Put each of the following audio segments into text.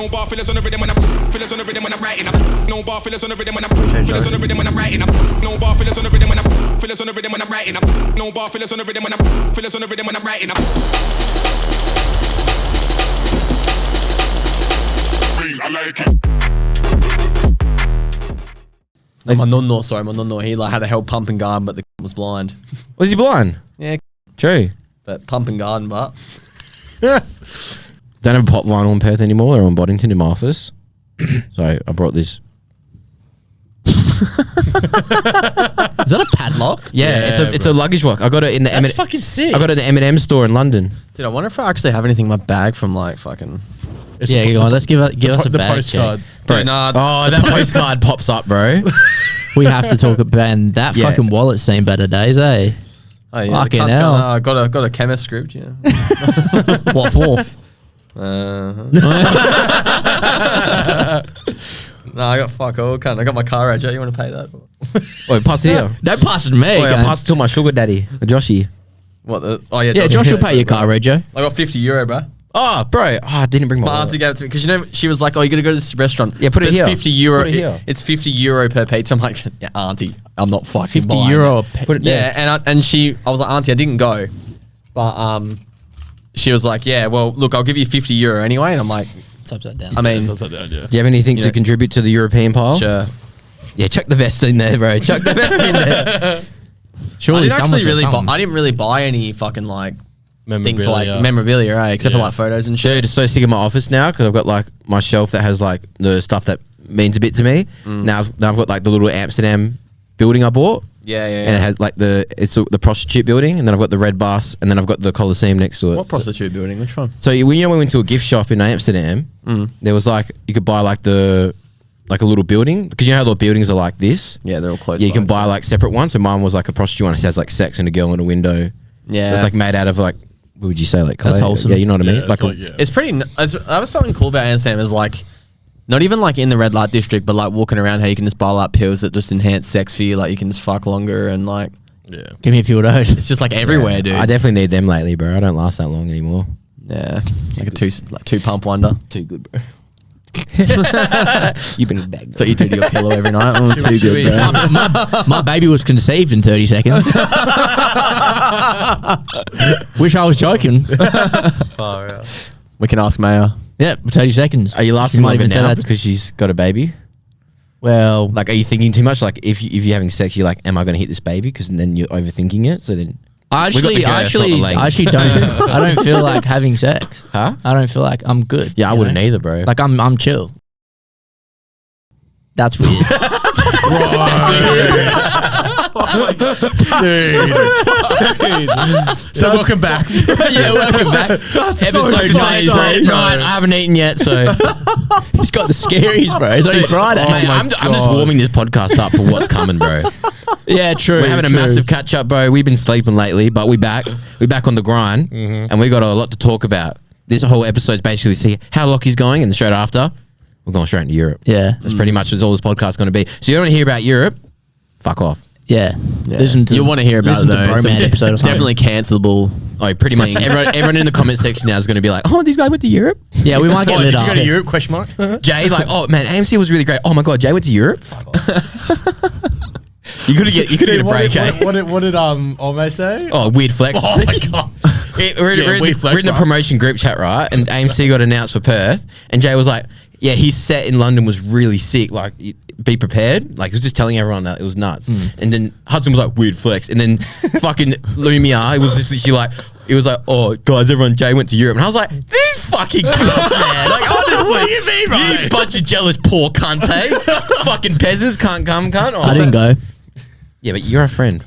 No bar fillers on the rhythm when I'm fillers on the rhythm when I'm writing up. No bar fillers on the rhythm when I'm fillers on the rhythm when I'm writing up. No bar fillers on the rhythm when I'm fillers on the rhythm when I'm writing up. No bar fillers on the rhythm when I'm fillers on the rhythm when I'm writing up. I like it. My nonno, he like had a hell pump and garden, but the was blind. Was he blind? Yeah, True. but pump and garden, but Don't have a pop vinyl in Perth anymore. They're on Boddington in my office. So I brought this. Is that a padlock? Yeah, it's a luggage lock. I got it in the That's fucking sick. I got it in the M&M store in London. dude, I wonder if I actually have anything in my bag from like fucking. Yeah, go on. Let's give us a the bag postcard. check. Dude, nah, Oh, that postcard pops up, bro. We have to talk about and that Yeah. fucking wallet's seen better days, eh? oh, yeah, fucking the cunt's hell. gone, got a chemist script, yeah. What for? No, I got fuck all cunt. I got my car reg. You want to pay that? Wait, pass it here. Don't pass it to me. Oh, yeah, cunt. pass it to my sugar daddy, Joshy. What the? Oh yeah, Yeah, Josh will pay your car, Rego. I got €50, bro. Oh, bro. Oh, I didn't bring my My wallet. auntie gave it to me because you know she was like, "Oh, you got to go to this restaurant." Yeah, put it But here. It's €50. Put it here. It's €50 per pizza. I'm like, yeah, auntie, I'm not fucking 50 buying euro. it. a Put it Yeah, there. and I was like, auntie, I didn't go, but she was like, yeah, well, look, I'll give you €50 anyway, and I'm like, It's upside down. I mean, It's upside down, yeah. Do you have anything Yeah. to contribute to the European pile? sure. Yeah, chuck the vest in there, bro. Chuck the vest in there. Surely I someone's got something. didn't really buy any fucking like things like Memorabilia. memorabilia, right? Except for Yeah. like photos and shit. Dude, it's so sick of my office now because I've got like my shelf that has like the stuff that means a bit to me. Now I've got like the little Amsterdam building I bought. Yeah, yeah. And it has like the prostitute building, and then I've got the Red Bus, and then I've got the Colosseum next to it. What prostitute building? Which one? So when we went to a gift shop in Amsterdam, there was like you could buy like a little building because you know how the buildings are like this. Yeah, they're all close. Yeah, you can by. buy like separate ones. So mine was like a prostitute one. It says like sex and a girl in a window. Yeah, So it's like made out of like, what would you say, like That's clay? wholesome. Yeah, you know what I mean. Yeah, it's like, yeah. It's pretty. That was something cool about Amsterdam. Is like, not even like in the red light district, but like walking around how you can just buy like pills that just enhance sex for you. Like you can just fuck longer and like Yeah. Give me a few of those. it's just like everywhere, dude. I definitely need them lately, bro. I don't last that long anymore. Yeah, like a two pump wonder. Too good, bro. You've been bagged. That's what you do to your pillow every night. Oh, too good, bro. my baby was conceived in 30 seconds. Wish I was joking. We can ask Maya. Yeah, 30 seconds. Are you lasting You might longer even say now that. because she's got a baby? Well, Like, are you thinking too much? Like, if you're having sex, you're like, am I going to hit this baby? Because then you're overthinking it. So then, I We got the actually girth, not the length. don't. I don't feel like having sex. huh? I don't feel like I'm good. Yeah, I you wouldn't know? either, bro. Like I'm chill. That's weird. So welcome back. Yeah, welcome back. Episode 98. Right, I haven't eaten yet, so He's got the scaries, bro. It's only Friday. Mate, I'm just warming this podcast up for what's coming, bro. Yeah, true. We're having a massive catch up, bro. We've been sleeping lately, but we're back on the grind, and we got a lot to talk about. This whole episode's basically see how Lockie's going, and straight after, we're going straight into Europe. Yeah, That's pretty much all this podcast's going to be. So you don't want to hear about Europe? Fuck off. yeah. Listen to You'll want to hear about it listen to though. Broman episode or something. Definitely cancelable. Oh, pretty much everyone in the comment section now is going to be like, oh, these guys went to Europe? Yeah, we might get Oh, lit did you up. go to Europe? Question mark. Jay, like, oh, man, AMC was really great. Oh, my God, Jay went to Europe? You could get a break, eh? What did Ome say? Oh, weird flex. Oh my god. We're in the promotion group chat, right? And AMC got announced for Perth, and Jay was like, "Yeah, his set in London was really sick. Like, be prepared." Like, he was just telling everyone that it was nuts. And then Hudson was like, "Weird flex." And then fucking Lumia, it was just literally like, it was like, "Oh, guys, everyone, Jay went to Europe," and I was like, "These fucking cunts, man! Like, honestly, What do you mean, bro? you bunch of jealous poor cunts, hey? Fucking peasants can't come, cunt." Oh, I didn't go. Yeah, but you're a friend,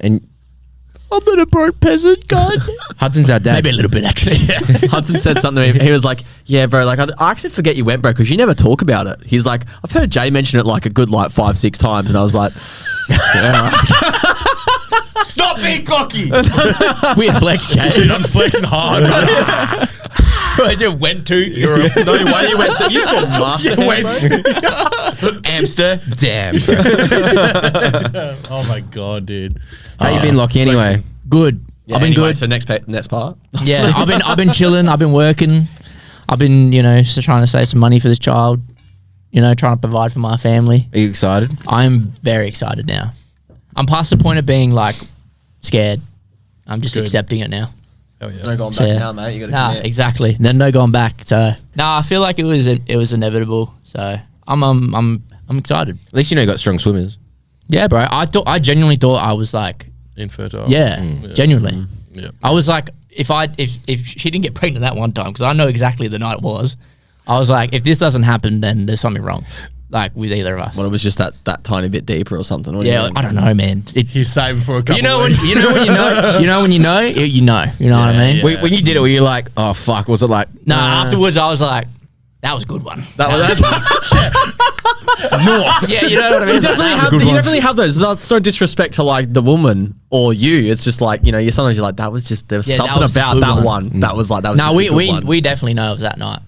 and I'm not a broke peasant, God. Hudson's our dad. Maybe a little bit, actually. Hudson said something to me. He was like, "Yeah, bro. Like, I actually forget you went, bro, because you never talk about it." He's like, "I've heard Jay mention it like a good 5-6 times," and I was like, "Yeah, Stop being cocky. Weird flex, Jay. Dude, I'm flexing hard. I just went to Europe. no way you went to. You saw Master. Amsterdam. Oh my god, dude. How you been, Lockie? Anyway, Good. Yeah, I've been anyway, good. So next part. Yeah, I've been chilling. I've been working. I've been, just trying to save some money for this child. Trying to provide for my family. Are you excited? I'm very excited now. I'm past the point of being like scared. I'm just accepting it now. Oh, There's yeah. no going back now, mate. You got to Nah, commit. exactly. Then no going back. So I feel like it was inevitable. So I'm excited. At least you got strong swimmers. Yeah, bro. I genuinely thought I was like, Infertile. yeah, genuinely. Yeah. I was like, if she didn't get pregnant that one time, because I know exactly the night it was, I was like, if this doesn't happen, then there's something wrong, like with either of us. Well, it was just that tiny bit deeper or something. What do you Yeah, mean? I don't know, man. He's saving for a couple You know of when weeks. you know when you know you know when you know you know what I mean. yeah. When you did it, were you like, oh fuck? Was it like? No, afterwards I was like, that was a good one. That was Yeah, you know what I mean. You definitely have those. It's no disrespect to like the woman or you. It's just like you sometimes you're like there was Yeah, that something was a about good that one. one. That was like that was. No, just a good one. we definitely know it was that night.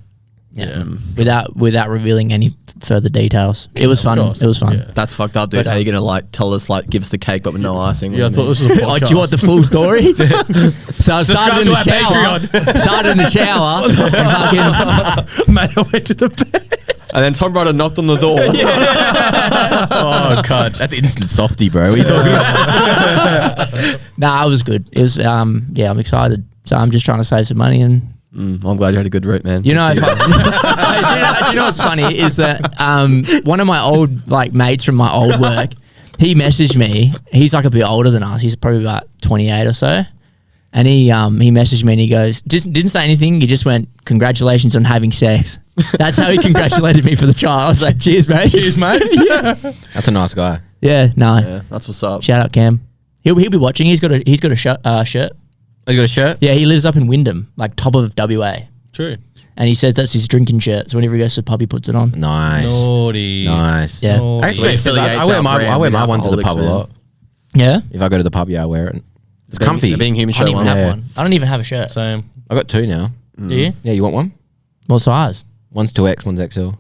Yeah, without revealing any further details. It was fun. course. It was fun. Yeah. That's fucked up, dude. But, How you gonna like tell us like give us the cake but with no icing? Yeah, I thought this was a podcast. Oh, do you want the full story? So I started in the shower. Started in the shower. And fucking, Mate, I went to the bed. And then Tom Ryder knocked on the door. Oh god, that's instant softy, bro. What are you talking about? nah, it was good. It was I'm excited. So I'm just trying to save some money and. I'm glad you had a good route, man. Do you know what's funny is that one of my old like mates from my old work, he messaged me. He's like a bit older than us. He's probably about 28 or so. And he messaged me and he goes, just didn't say anything. He just went, "Congratulations on having sex." That's how he congratulated me for the child. I was like, "Cheers, mate." Cheers, mate. Yeah. That's a nice guy. Yeah. No. Yeah, that's what's up. Shout out Cam. He'll be watching. He's got a shirt. Oh, you got a shirt? Yeah, he lives up in Wyndham, like top of WA. True. And he says that's his drinking shirt. So whenever he goes to the pub, he puts it on. Nice. Naughty. Nice. Yeah. Naughty. Actually, It affiliates I wear our my brand I wear with my one to the alcoholics, pub a man. lot. Yeah. If I go to the pub, I wear it. It's Being- comfy. Being human I don't show even one. have Yeah. one. I don't even have a shirt. Same. I got two now. Do you? Yeah, you want one? What size? One's 2X, one's XL.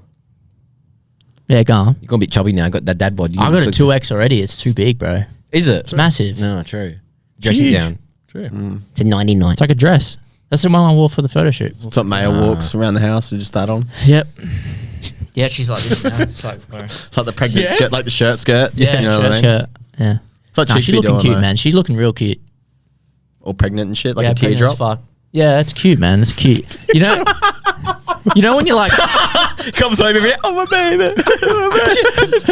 Yeah, go on. You're gonna be chubby now. I got that dad bod. You I got a look- 2X already. It's too big, bro. Is it? It's massive. No, true. Dressing Huge. down. True. It's a 99. It's like a dress. That's the one I wore for the photo shoot. It's what Maya walks around the house with just that on. Yep. Yeah, she's like this now. It's like, bro. It's like the pregnant skirt, like the shirt skirt. Yeah, you know what I mean? shirt. Yeah. It's like Nah, chicks she's be looking doing, cute, though. man. She's looking real cute. All pregnant and shit, like yeah, a pregnant as teardrop. fuck. Yeah, that's cute, man. That's cute. You know, when you're like, Comes home every day. Oh, my baby.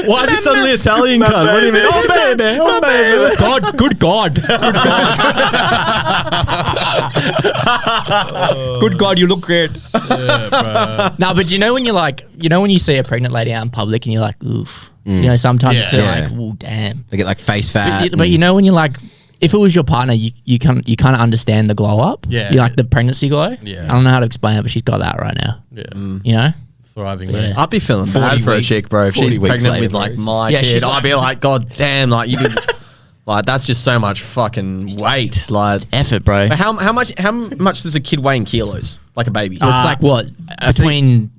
Why is he suddenly Italian? Cunt? What do you mean? Oh baby, oh baby. God, good God, good God, you look great. Yeah, bro. No, but you know when you're like, when you see a pregnant lady out in public and you're like, oof. Sometimes Yeah. you're Yeah. like, oh damn. They get like face fat. But you know when you're like, if it was your partner, you kind of understand the glow up. Yeah. You like the pregnancy glow. Yeah. I don't know how to explain it, but she's got that right now. Yeah. You know. Thriving, Yeah. man. I'd be feeling 40 bad for a weeks- chick, bro. If 40 she's weeks pregnant later, with like bro. my Yeah, kid, she's I'd like- be like, God damn, like you did, like that's just so much fucking weight. Like, Effort, bro. but how much does a kid weigh in kilos? Like a baby? So it's like what between.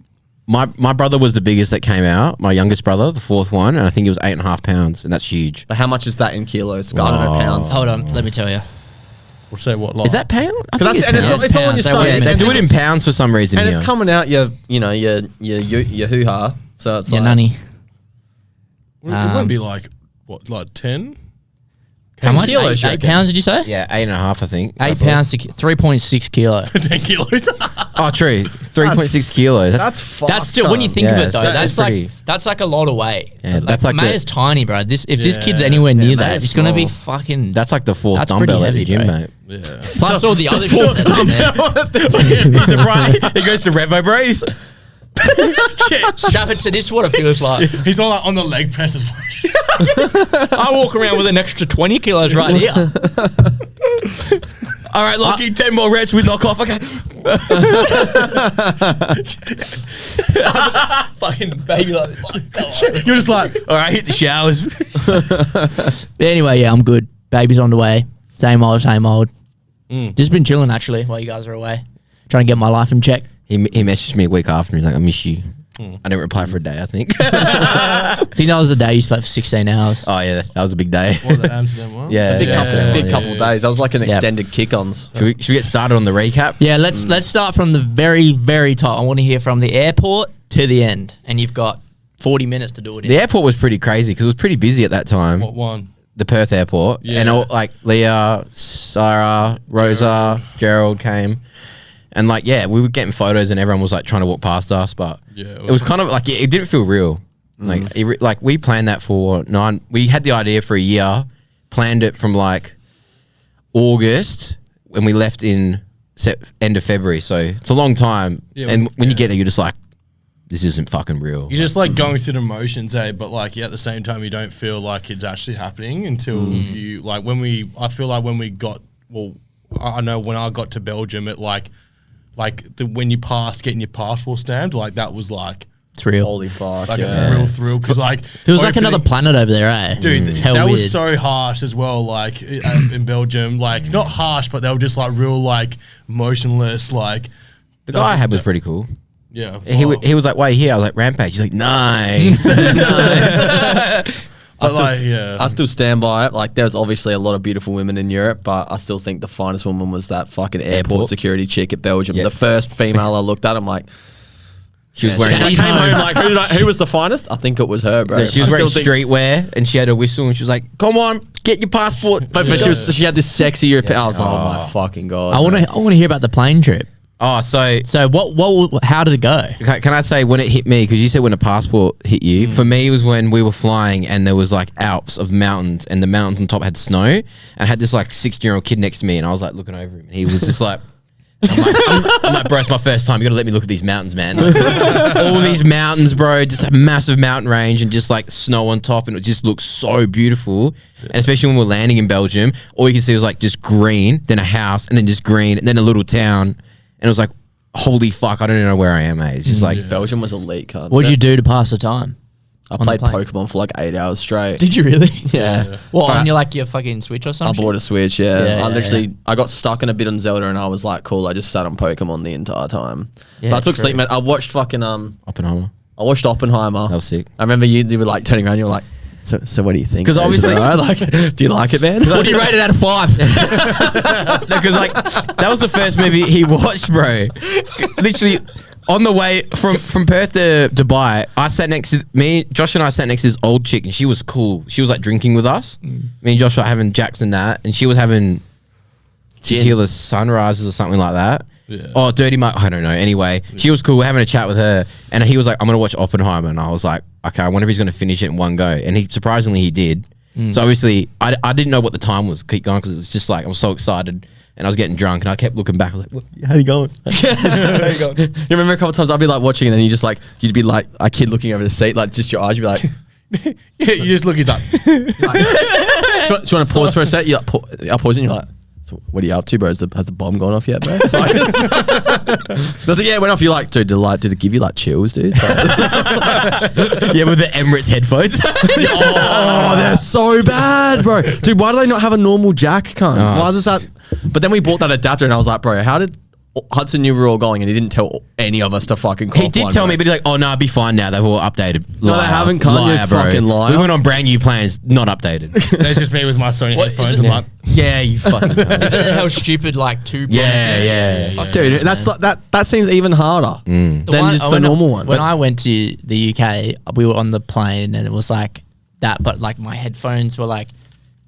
My brother was the biggest that came out. My youngest brother, the fourth one, and I think it was 8.5 pounds, and that's huge. But how much is that in kilos? I don't know, pounds. Hold on, let me tell you. We'll say what like. Is that pound? I Because think that's and pounds. it's all in your pounds. They stomach. weigh- They and do it in pounds for some reason. and here. it's coming out your hoo ha. So it's Yeah, like nanny. It wouldn't be like, what, like 10? How much? kilos, you 8 reckon? pounds? Did you say? Yeah, 8.5, I think. 8 roughly. pounds, 3.6 kilo. 10 kilos. Oh, true. 3.6 kilos. that's fucked. That's still when you think Yeah, of it though. that That's is like pretty- that's like a lot of weight. Yeah, that's like Maya's the- tiny, bro. If this kid's Yeah. anywhere near Yeah, that, Maya's it's gonna be small. fucking. That's like the fourth That's pretty dumbbell at the heavy, gym, bro. mate. Yeah. plus all the other shit that's in there. He's a bright. He goes to Revo, bro. He's Strap it to this. What it feels like. He's on the leg press as well. I walk around with an extra 20 kilos right here. all right, Lockie. 10 more reps. We knock off. Okay. Fucking baby like this. You're just like, all right, hit the showers. But anyway, yeah, I'm good. Baby's on the way. Same old, same old. Just been chilling actually while you guys are away, trying to get my life in check. He messaged me a week after. And he's like, I miss you. I didn't reply for a day, I think. I think that was the day you slept for 16 hours. Oh, yeah, that was a big day. What, the Amsterdam one? Yeah. Big yeah. couple of days. That was like an extended kick-ons. Should we get started on the recap? Yeah, let's start from the very, very top. I want to hear from the airport to the end. And you've got 40 minutes to do it in. The airport was pretty crazy because it was pretty busy at that time. What one? The Perth airport. Yeah. And all, like Leah, Sarah, Rosa, Gerald came. And like, yeah, we were getting photos and everyone was like trying to walk past us, but Yeah, it was kind of like, it didn't feel real. Like we planned that for we had the idea for a year, planned it from like August when we left in end of February. So it's a long time. Yeah, and when you get there, you're just like, this isn't fucking real. You're just like going through the motions, but like at the same time, you don't feel like it's actually happening until you like I feel like when we got, I know when I got to Belgium, it when you passed getting your passport stamped, like that was like It's real. Holy fuck, like yeah. a real thrill because like It was like another planet over there, eh? dude. It's hell That weird. was so harsh as well. Like in Belgium, like not harsh, but they were just like real like motionless. Like The guy I had was pretty cool. yeah. He was like, why are you here? I was like, Rampage. He's like, nice. Nice. I still stand by it. Like, there's obviously a lot of beautiful women in Europe, but I still think the finest woman was that fucking airport security chick at Belgium. Yep. The first female I looked at, I'm like, She was wearing I came home like, who was the finest? I think it was her, bro. she was I wearing still think- streetwear and she had a whistle and she was like, come on, get your passport. But she had this sexy European. I was like, oh my Oh. fucking god. I want to hear about the plane trip. Oh, so So how did it go? can I say when it hit me? Because you said when a passport hit you. For me, it was when we were flying and there was like Alps of mountains and the mountains on top had snow and I had this like 16-year-old kid next to me and I was like looking over him and he was just like, I'm like, bro, it's my first time. You gotta let me look at these mountains, man. Like, all these mountains, bro, just a massive mountain range and just like snow on top, and it just looks so beautiful. And especially when we're landing in Belgium, all you can see was like just green, then a house, and then just green, and then a little town. And it was like, holy fuck, I don't even know where I am, mate. It's just like, Belgium was elite, cunt. What'd you do to pass the time? I on the played plane? Pokemon for like 8 hours straight. Did you really? Yeah. What, on your fucking Switch or I something? bought a Switch, yeah. Yeah, I yeah, literally, I got stuck in a bit on Zelda and I was like, cool, I just sat on Pokemon the entire time. Yeah, but I took true. sleep, man. I watched fucking, Oppenheimer. I watched Oppenheimer. That was sick. I remember you were like turning around, you were like, so what do you think? 'Cause man? Is it obviously- alright? Like, do you like it, man? What do you rate it out of 5? Because like that was the first movie he watched, bro. Literally on the way from Perth to Dubai, I sat next to Josh and I sat next to this old chick, and she was cool. She was like drinking with us. Me and Josh were having Jacks and that, and she was having tequila sunrises or something like that. Yeah. Oh, Dirty Mark. I don't know. Anyway, she was cool. We're having a chat with her, and he was like, "I'm gonna watch Oppenheimer," and I was like, "Okay, I wonder if he's gonna finish it in one go." And surprisingly he did. So obviously, I didn't know what the time was. Keep going because it's just like I was so excited, and I was getting drunk, and I kept looking back. I was like, "How you going? How you going?" You remember a couple of times I'd be like watching, and then you'd be like a kid looking over the seat, like just your eyes, you'd be like, Yeah, you just look. He's like, do you want to pause for a sec? You're like, I'll pause, and you're like, so what are you up to, bro? Has the bomb gone off yet, bro? Like, yeah, it went off. You're like, dude, did it give you like chills, dude? Yeah, with the Emirates headphones. Oh, they're so bad, bro. Dude, why do they not have a normal jack, cunt? Why is that? But then we bought that adapter, and I was like, bro, how did Hudson knew we were all going, and he didn't tell any of us to fucking call He did tell me, but he's like, "Oh no, it'll be fine now. They've all updated." No, they haven't, cunt, you fucking liar. We went on brand new plans, not updated. there's just me with my Sony headphones. is it? I'm like, Yeah, you fucking. cunt. Isn't it how stupid like two? Yeah. Fuck dude, those, that's man. like, that seems even harder than just the normal one. When I went to the UK, we were on the plane and it was like that, but like my headphones were like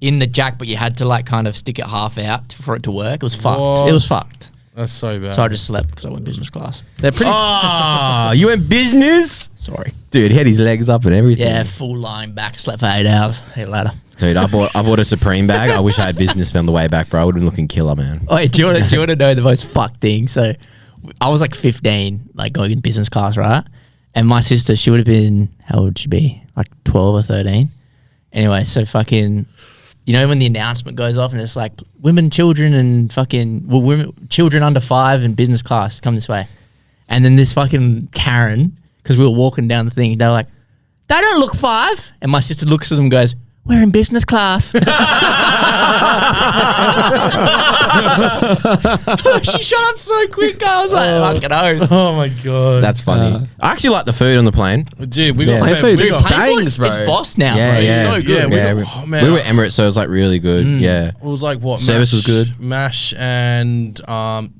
in the jack, but you had to like kind of stick it half out for it to work. It was fucked. What? It was fucked. that's so bad. So I just slept because I went business class. They're pretty. Oh, you went business, Sorry. dude. He had his legs up and everything. Yeah, full lying back. Slept for 8 hours. See you later. Dude, I bought a Supreme bag. I wish I had business on the way back, bro. I would have been looking killer, man. Oh, do you want to know the most fucked thing? So I was like 15, like going in business class, right? And my sister, she would have been, how old would she be? Like 12 or 13. Anyway, so fucking, you know, when the announcement goes off and it's like women, children, and fucking, children under 5 in business class, come this way. And then this fucking Karen, because we were walking down the thing, they were like, they don't look 5. And my sister looks at them and goes, we're in business class. She shut up so quick. I was like, fucking oath. Oh my god. That's funny. I actually like the food on the plane. Dude, we Yeah. got Plane food, we dude, got- bangs, bro. It's boss now, Yeah, bro. yeah. It's so good. Yeah, We were Emirates, so it was like really good. Yeah. It was like what? Service was good. Mash and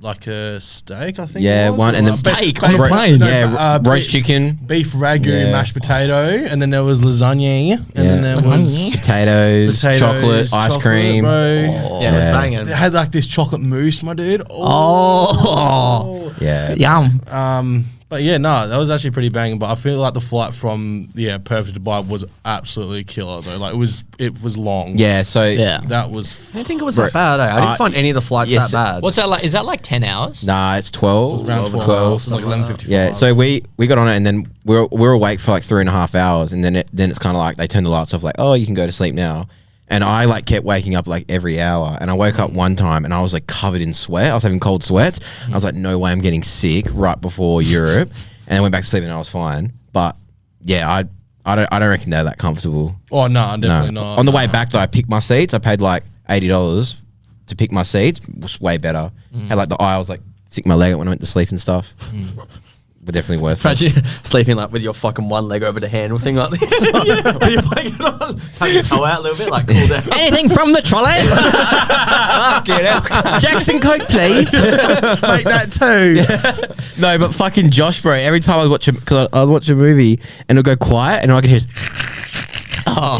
like a steak, I think. Yeah, it was, one and or then Steak on the ro- plane. Yeah, No, roast chicken, beef ragu, Yeah. mashed potato, and then there was lasagna, and then there was potatoes, chocolate, ice cream. bro. Yeah, it was Yeah. banging. They had like this chocolate mousse, my dude. Oh. Yeah. Yum. But yeah, no, that was actually pretty banging. But I feel like the flight from Perth to Dubai was absolutely killer though. Like it was long. Yeah, so Yeah. that was. I didn't think it was that bad. I didn't find any of the flights yes, that bad. What's that like? Is that like 10 hours? nah, it's 12. Around 12 hours, so like 11:55. Yeah, so we got on it and then we're awake for like 3.5 hours and then it's kind of like they turn the lights off like, oh, you can go to sleep now. And I like kept waking up like every hour and I woke up one time and I was like covered in sweat. I was having cold sweats. I was like, no way I'm getting sick right before Europe. And I went back to sleep and I was fine. But yeah, I don't reckon they're that comfortable. Oh no, definitely No. not. On the way back though, I picked my seats. I paid like $80 to pick my seats. It was way better. Had like the aisles like stick my leg out when I went to sleep and stuff. But definitely worth it. Imagine sleeping like with your fucking one leg over the handle thing like this. With your blanket on. Just have your toe out a little bit, like cool down. Anything from the trolley? Fucking hell. Jackson Coke, please. Make that too. No, but fucking Josh, bro. Every time I was watching, because I would watch a movie and it'll go quiet, and I could hear.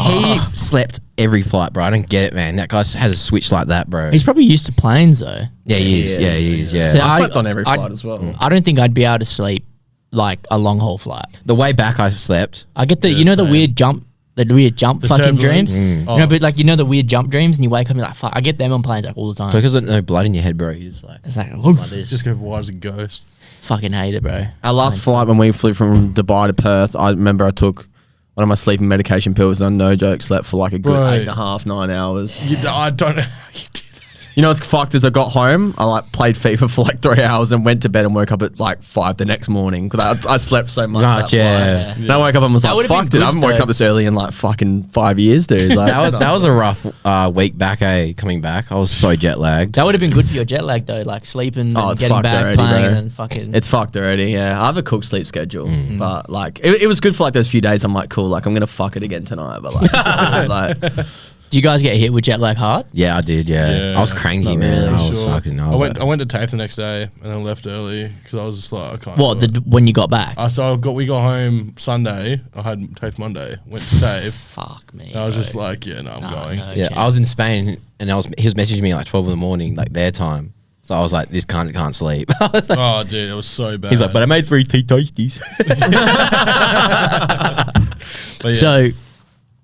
He slept every flight, bro. I don't get it, man. That guy has a switch like that, bro. He's probably used to planes though. Yeah, he is. Yeah, he is. Yeah. So I slept on every I- flight as well. I don't think I'd be able to sleep like a long haul flight. The way back, I slept. I get the Yeah, you know the same. weird jump fucking turbulence? dreams. Oh. You know, but like you know the weird jump dreams, and you wake up and you're like, fuck. I get them on planes like all the time. Because there's no blood in your head, bro. You're just like, It's like, like this. Just go white as a ghost. fucking hate it, bro. Our last flight when we flew from Dubai to Perth, I remember I took one of my sleeping medication pills and I no joke slept for like a good Right. 8.5, 9 hours. I don't know how you did that. You know what's fucked is I got home, I like played FIFA for like 3 hours and went to bed and woke up at like 5 the next morning because I slept so much. Much, that yeah. flight. And I woke up and was That like, would've been fuck dude, I haven't good, woken though. up this early in like fucking 5 years, dude. Like, That was a rough week back, coming back. I was so jet lagged. That would have been good for your jet lag though, like sleeping Oh, and it's getting fucked back, already, playing, bro. and then fucking. It's fucked already, yeah. I have a cooked sleep schedule, but like it was good for like those few days. I'm like, cool, like I'm gonna fuck it again tonight, but like, like Do you guys get hit with jet lag hard? Yeah, I did. Yeah, Yeah. I was cranky, Not man. really, I was fucking. I I went to TAFE the next day and then left early because I was just like I can't. What do it. when you got back? So we got home Sunday. I had TAFE Monday. Went to TAFE. Fuck me. And I was bro. just like, yeah, no, I'm No, going. no Yeah, chance. I was in Spain and he was messaging me like 12 in the morning, like their time. So I was like, this can't sleep. Oh, dude, it was so bad. He's like, but I made 3 tea toasties. But yeah. So,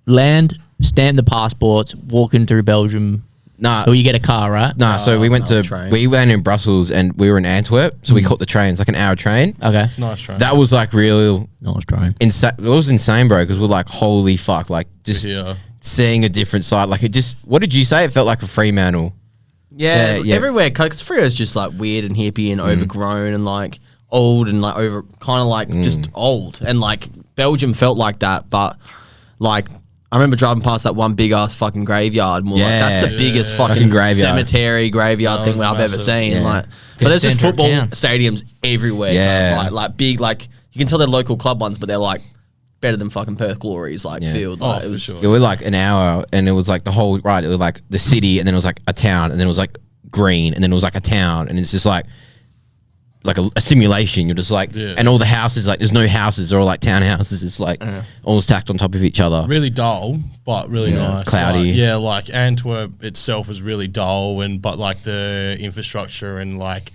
land, stamp the passports, walking through Belgium. Nah, Or you get a car, right? nah. So we went no, to train. we went in Brussels and we were in Antwerp. So we caught the train. It's like an hour train. Okay. it's nice trying. That was like real Nice trying. insane. It was insane, bro. Because we're like, holy fuck, like just here. seeing a different side. Like it just. What did you say? It felt like a Fremantle. yeah, Yeah. everywhere. Because Freo's just like weird and hippie and overgrown and like old and like over, kind of like just old. And like Belgium felt like that, but like I remember driving past that one big ass fucking graveyard. And we're like, that's the Yeah. biggest Fucking fucking graveyard. cemetery graveyard That thing was I've ever massive. seen. Yeah. Like, but there's just centre of football town. stadiums everywhere. Yeah. like big, like you can tell they're local club ones, but they're like better than fucking Perth Glories like Yeah. field. Oh, Like, for it was, sure. It was like an hour, and it was like the whole right. It was like the city, and then it was like a town, and then it was like green, and then it was like a town, and it's just like a simulation. You're just like, Yeah. and all the houses, like there's no houses, they're all like townhouses. It's like all stacked on top of each other. really dull, but really Yeah, nice. cloudy. Like, yeah, like Antwerp itself is really dull, but like the infrastructure and like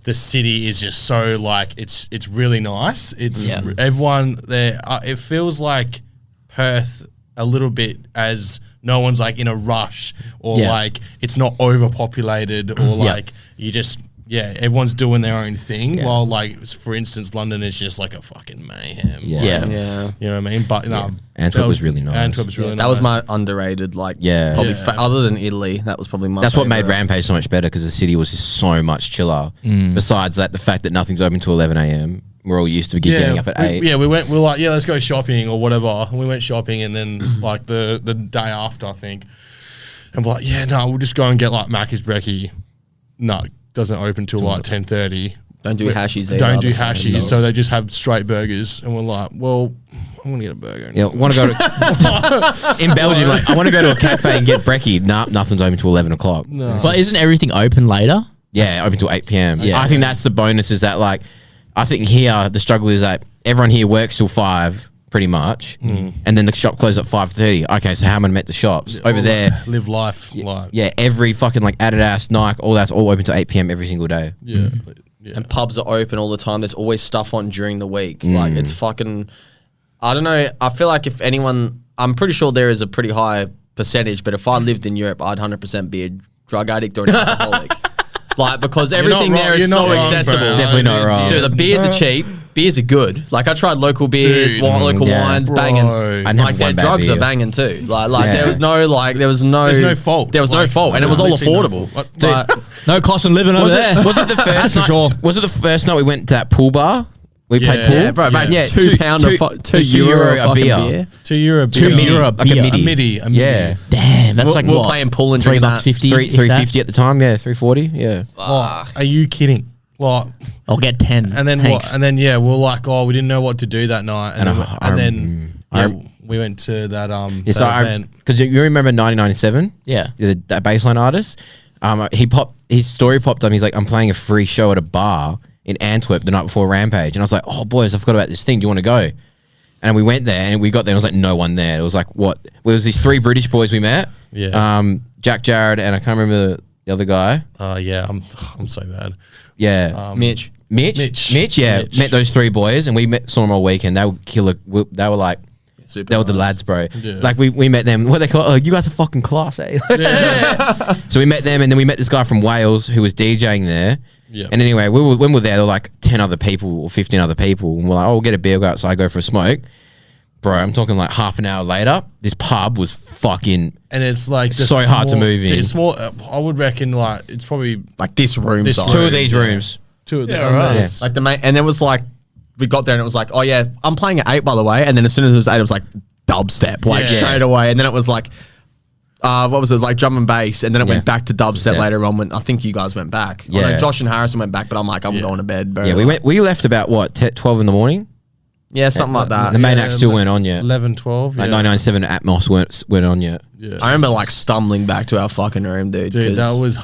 the city is just so like it's really nice. It's Yeah. everyone there. It feels like Perth a little bit as no one's like in a rush or Yeah. like it's not overpopulated or like you just. Yeah, everyone's doing their own thing. While, like, for instance, London is just like a fucking mayhem. Yeah. Yeah. yeah. You know what I mean? But no, Antwerp was really nice. Antwerp was really That nice. was my underrated, like, Yeah. probably Yeah. other than Italy, that was probably my That's what made favourite. Rampage so much better because the city was just so much chiller. Besides that, the fact that nothing's open till 11 a.m. we're all used to getting up at 8. Yeah, we went. We were like, yeah, let's go shopping or whatever. And we went shopping, and then like the day after, I think, and we're like, yeah, no, we'll just go and get like Macca's brekkie. No, doesn't open till like 10:30. Don't do hashies. Don't do hashies. So they just have straight burgers, and we're like, well, I'm gonna get a burger. Yeah, want to go to in Belgium? Like, I want to go to a cafe and get brekkie. Nah, nothing's open till 11 o'clock. No. But isn't everything open later? Yeah, open till 8 p.m. Yeah. I think that's the bonus. Is that like, I think here the struggle is that everyone here works till 5 pretty much, and then the shop closes at 5:30. Okay, so how am I met the shops over there? Live life. Like, Yeah, every fucking like Adidas, Nike, all that's all open till 8 p.m. every single day. yeah. And pubs are open all the time. There's always stuff on during the week. Like it's fucking. I don't know. I feel like if anyone, I'm pretty sure there is a pretty high percentage. But if I lived in Europe, I'd 100% be a drug addict or an alcoholic. Like because everything not there wrong. is You're so not wrong, accessible. bro. Definitely not wrong. Dude, the beers are cheap. Beers are good. Like I tried local beers, Dude, local yeah. wines, Bro. banging. I didn't Like have their one bad drugs beer. are banging too. Like Yeah. there was no There's no fault. There was no Like, fault, and it was all affordable. Literally no Like, No cost of living over there. Was it the first night? sure. Was it the first night we went to that pool bar? We played pool. yeah, bro, mate, Yeah, £2 €2 a fucking beer. beer. €2 €2 beer. a Like a beer. midi. A midi. Yeah, Damn, that's We're- like we're what? playing pool and $3 drinking that. 50. three if that? 350 at the time. Yeah, 340. Yeah. Like, are you kidding? Like, I'll get 10. and then Hank. what? And then yeah, we're like, oh, we didn't know what to do that night, and, then I- we went to that Yeah, so that event. because you remember 1997? Yeah. That baseline artist. His story popped up. He's like, I'm playing a free show at a bar in Antwerp the night before Rampage, and I was like, oh boys, I forgot about this thing. Do you want to go? And we went there, and we got there. And it was like no one there. It was like what? It was these 3 British boys we met. Yeah. Jack, Jared, and I can't remember the other guy. Yeah, I'm so bad. Yeah, Mitch. Mitch, yeah, Mitch. met those 3 boys, and we saw them all weekend. They were killer. They were like, Super they were the nice. lads, bro. Yeah. Like we met them. What they call? Oh, you guys are fucking class, eh? So we met them, and then we met this guy from Wales who was DJing there. Yeah. And anyway, when we were there, there were like 10 other people or 15 other people, and we're like, oh, we'll get a beer, go outside, go for a smoke. Bro, I'm talking like half an hour later, this pub was fucking. And it's like the So hard to move in. It's small. I would reckon like it's probably Like this room This size. 2 of these rooms. 2 of them. Yeah. Yeah. Like the main, and it was like we got there and it was like, oh yeah, I'm playing at 8 by the way, and then as soon as it was 8, it was like dubstep, like Yeah. straight away, and then it was like, what was it, like drum and bass, and then it Yeah. went back to dubstep Yeah. later on. When I think you guys went back, Yeah. I know Josh and Harrison went back, but I'm like, I'm going to bed, bro. Yeah, we left about what 12 in the morning. yeah, something like that. The main act still went on yet. 11, 12. Like Yeah. 997 Atmos went on yet. Yeah. I remember like stumbling back to our fucking room, dude. Dude, 'cause- that was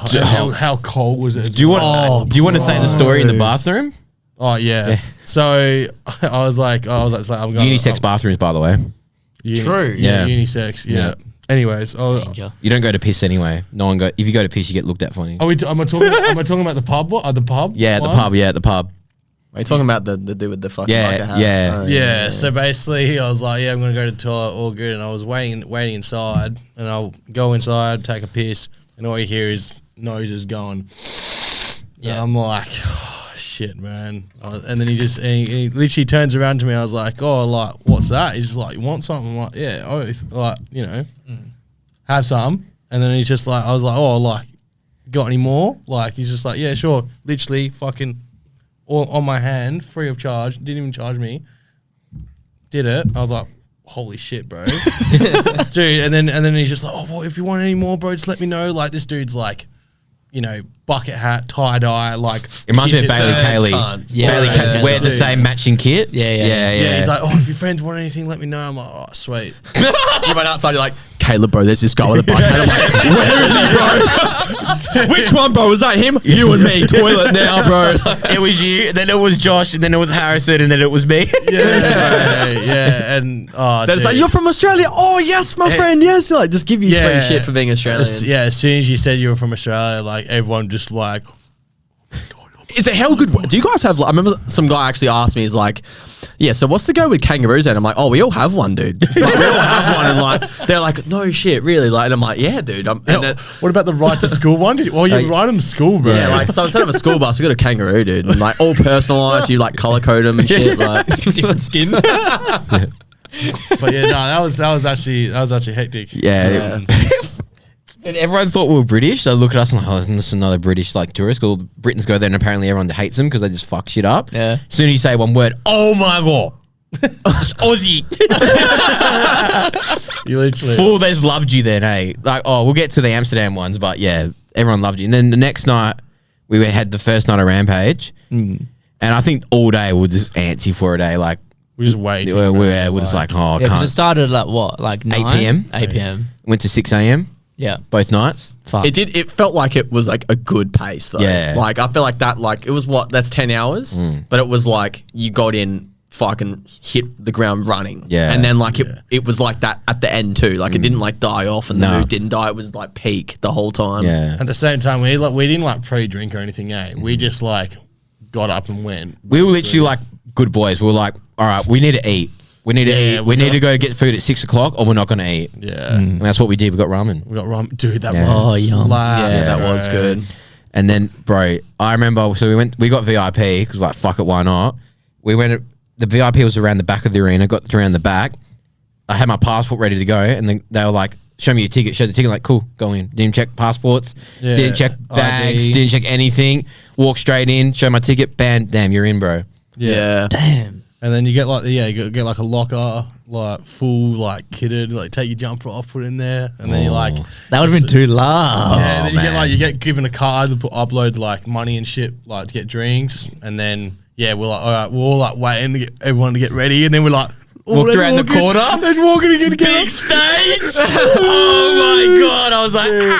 how cold was it? Do you want? Do you want to say the story in the bathroom? Oh yeah. So I was like, I'm going Unisex bathrooms, by the way. True. Yeah. Unisex. Yeah. Yeah. Anyways, You don't go to piss anyway. No one go. If you go to piss, you get looked at funny. am I talking about the pub? The pub? Yeah, at the one? pub. Yeah, at the pub. Are you talking about the dude with the fucking Yeah, bucket hat? yeah. Oh, Yeah, so basically I was like, yeah, I'm going to go to the toilet, all good. And I was waiting inside, and I'll go inside, take a piss, and all you hear is noses going. Yeah. I'm like, oh, shit, man. And then he literally turns around to me. I was like, oh, like, what's that? He's just like, you want something? I'm like, yeah, like, you know, have some. And then he's just like, I was like, oh, like, got any more? Like, he's just like, yeah, sure. Literally fucking all on my hand, free of charge. Didn't even charge me. Did it. I was like, holy shit, bro. Dude, and then he's just like, oh, well, if you want any more, bro, just let me know. Like, this dude's like, you know, bucket hat, tie-dye, like. It reminds me of kitted Bailey birds. Cayley. cunt. Yeah, Bailey yeah, Cayley. yeah, Wear the dude. same matching kit. Yeah. Yeah, he's like, oh, if your friends want anything, let me know. I'm like, oh, sweet. You went outside, you're like, Caleb, bro, there's this guy with a bucket hat. I'm like, where is he, bro? Which one, bro? Was that him? You and me, toilet now, bro. It was you, then it was Josh, and then it was Harrison, and then it was me. Yeah, and oh, Then it's like, dude. you're from Australia. Oh, yes, my friend, yes. Like, just give you free shit for being Australian. As soon as you said you were from Australia, like everyone just like, Is it hell good? Do you guys have, I remember some guy actually asked me, he's like, yeah, so what's the go with kangaroos? And I'm like, oh, we all have one, dude. Like, we all have one. And like, they're like, no shit, really? Like, and I'm like, yeah, dude. And then, what about the ride to school one? You ride them to school, bro. yeah, like, so instead of a school bus, we got a kangaroo, dude. And like, all personalized, you like color code them and shit. Like, Different skin. But yeah, no, that was actually hectic. Yeah. And everyone thought we were British. They look at us and like, oh, isn't this another British like tourist? All the Britons go there and apparently everyone hates them because they just fuck shit up. Yeah. As soon as you say one word, oh my god, it's Aussie. You literally. Fool, they just loved you then, hey. Like, oh, we'll get to the Amsterdam ones, but yeah, everyone loved you. And then the next night, we had the first night of Rampage, and I think all day we were just antsy for a day. Like, We're just waiting. we're just like, oh, I Yeah, because it can't. started at what, like 9? 8 p.m. 8 p.m. Went to 6 a.m. Yeah. both nights. Fuck. It felt like it was like a good pace though. Yeah. Like I feel like that, like it was that's 10 hours, but it was like you got in, fucking hit the ground running. Yeah. And then like it was like that at the end too. Like it didn't like die off and the No. mood didn't die. It was like peak the whole time. Yeah. At the same time, we didn't like pre-drink or anything, eh? We just like got up and went. We were literally like good boys. We were like, all right, we need to eat. We need to eat. We need to go get food at 6 o'clock or we're not going to eat. Yeah. And that's what we did. We got ramen. We got ramen. Dude, that Yeah. ramen Oh, yum. Yeah, slaps, that was bro. good. And then, bro, I remember, so we got VIP because like, fuck it, why not? We went, the VIP was around the back of the arena, got around the back. I had my passport ready to go and then they were like, show me your ticket, show the ticket, like, cool, go in. Didn't check passports, Yeah. didn't check bags, ID. didn't check anything. Walk straight in, show my ticket, bam, damn, you're in, bro. Yeah. Damn. And then you get like, you get like a locker, like full, like kitted, like take your jumper off, put it in there. And then you're like, That would have been too long. yeah, and then man. you get given a card to upload like money and shit, like to get drinks. And then, yeah, we're like, all right, we're all like waiting to get everyone to get ready. And then we're like, Walked let's around the walk in. corner. Let's walk in again. Big stage! Oh my God, I was like, I'm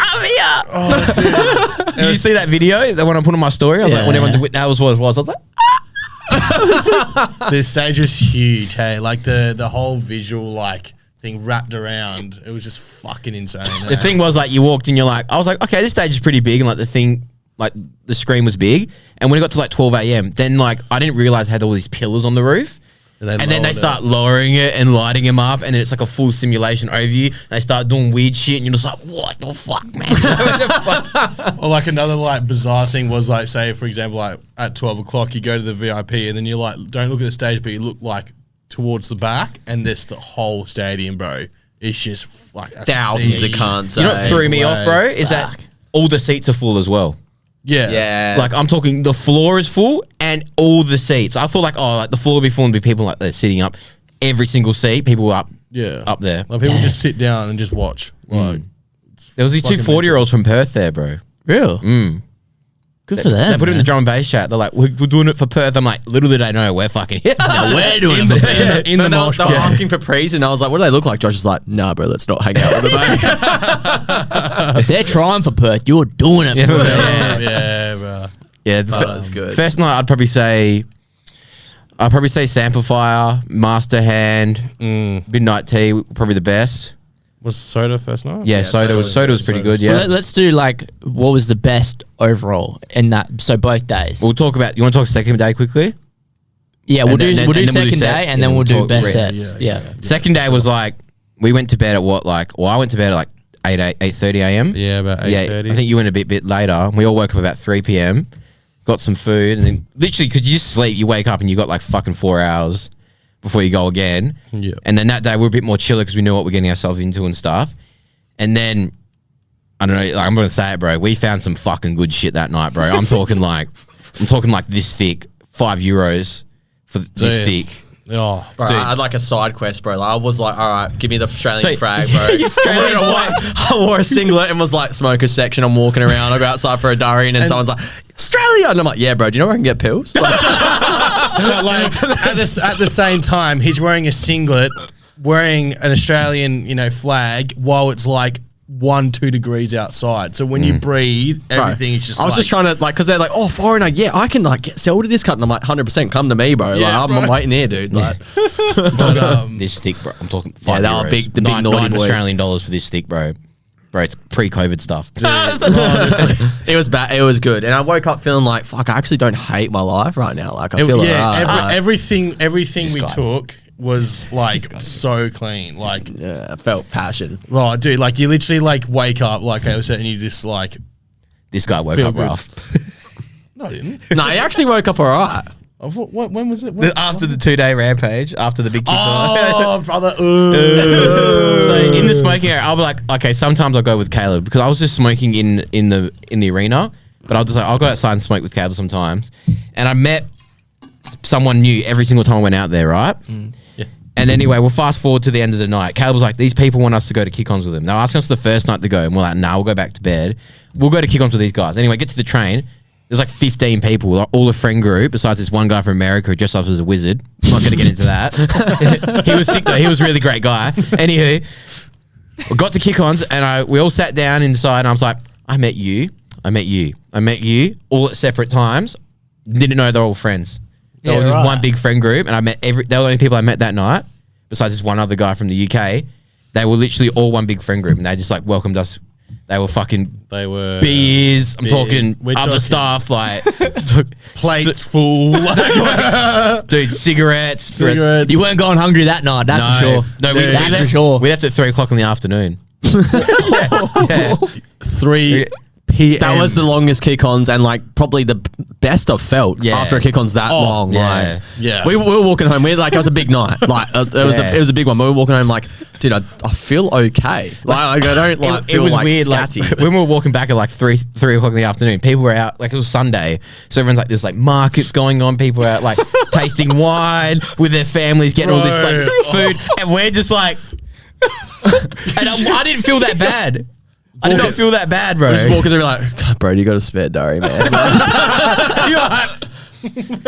here! Did you see that video? That one I put on my story? I was like, when everyone, that was what it was. I was like, The stage was huge, hey, like the whole visual like thing wrapped around. It was just fucking insane. the thing was like, you walked in, you're like, I was like, okay, this stage is pretty big, and like the thing, like the screen was big. And when it got to like 12 a.m., then like I didn't realize it had all these pillars on the roof. And then they lowered start lowering it and lighting them up, and then it's like a full simulation over you. They start doing weird shit, and you're just like, what the fuck, man? Or like another like bizarre thing was like, say for example, like at 12 o'clock you go to the VIP and then you like don't look at the stage, but you look like towards the back, and there's the whole stadium, bro. It's just like a Thousands sea. of cunts. You know what threw me off, bro? Is that all the seats are full as well. Yeah, Yeah. Like I'm talking, the floor is full and all the seats. I thought like, oh, like the floor would be full and be people like they're sitting up. Every single seat, people were up there. Like people just sit down and just watch. Like, There was these two fucking 40-year-olds from Perth there, bro. Real? Good for them. They put it in the drum and bass chat. They're like, we're doing it for Perth. I'm like, little did I know, we're fucking here. We're doing it. in the mosh they were pit. asking for praise, and I was like, "What do they look like?" Josh was like, "Nah, bro, let's not hang out with them." Mate. They're trying for Perth. You're doing it for them. Yeah, bro. Yeah, that's good. First night, I'd probably say Samplifier, Master Hand, Midnight Tea, probably the best. Was soda first night? Yeah, soda was pretty good. So Yeah, let's do like, what was the best overall in that? So both days. we'll talk about. You want to talk second day quickly? Yeah, we'll and do then- we'll do and then we'll do second set, day, and and then we'll we'll do talk best red. sets. Yeah. Second day was like we went to bed at what I went to bed at like 8:30 a.m. Yeah, about 8:30. I think you went a bit later. We all woke up about 3 p.m. Got some food, and then literally, could you just sleep? You wake up and you got like fucking 4 hours before you go again. Yeah. And then that day we were a bit more chiller because we knew what we're getting ourselves into and stuff. And then I don't know, like, I'm gonna say it, bro. We found some fucking good shit that night, bro. I'm talking like this thick, €5 for this thick. Oh, Bro, Dude. I had like a side quest, bro. Like, I was like, all right, give me the Australian So- flag, bro. Australian I wore a singlet and was like, smoker section. I'm walking around. I go outside for a durry, and then someone's like, Australia. And I'm like, yeah, bro, do you know where I can get pills? Like, But like at the same time, he's wearing a singlet, wearing an Australian, flag, while it's like 1-2 degrees outside. So when you breathe, everything is just. I was just trying to, like, because they're like, oh, foreigner, yeah, I can, like, sell to this cut. And I'm like, 100% come to me, bro. Yeah, like, bro. I'm waiting here, dude. Like, This thick, bro. I'm talking Yeah, €5. they were big- the big naughty nine boys. Australian dollars for this thick, bro. Bro, it's pre-COVID stuff. it was bad. It was good. And I woke up feeling like, fuck, I actually don't hate my life right now. Like, I feel alright. everything we guy. took was like so clean. Like, Yeah, I felt passion. oh, dude, like you literally like wake up, like I was saying, and you just like, This guy woke Feel up good. rough. no, I didn't. No, I actually woke up alright. When was it? When, After the 2-day rampage, after the big kick. oh, brother. So in the smoking area, I'll be like, okay, sometimes I'll go with Caleb because I was just smoking in the arena, but I'll just like, I'll go outside and smoke with Caleb sometimes. And I met someone new every single time I went out there, right? Yeah. And anyway, we'll fast forward to the end of the night. Caleb was like, these people want us to go to kick-ons with them. They were asking us the first night to go, and we're like, nah, we'll go back to bed. We'll go to kick-ons with these guys. Anyway, get to the train. There's like 15 people, like all the friend group, besides this one guy from America who dressed up as a wizard. I'm not going to get into that. He was sick though. He was a really great guy. Anywho, we got to kick-ons and we all sat down inside and I was like, I met you, all at separate times. Didn't know they're all friends. There was just one big friend group and I met they were the only people I met that night, besides this one other guy from the UK. They were literally all one big friend group and they just like welcomed us. They were beers. I'm talking other stuff like plates full, dude. Cigarettes. You weren't going hungry that night, that's for sure. No, That's for sure. We left at 3:00 in the afternoon. 3 p.m. That was the longest kick-ons and like probably the best I've felt after a kick-ons that long. Yeah. Like, we were walking home. It was a big night. Like it was a big one. But we were walking home like, dude, I feel okay. Like I don't like feel it was like weird. scatty. Like when we were walking back at like 3:00 in the afternoon, people were out. Like it was Sunday, so everyone's like, there's like markets going on. People were out like tasting wine with their families, getting all this like food, and we're just like, and I didn't feel that bad. I did not feel that bad, bro. Just walking through like, God, bro, you got a spare diary, man.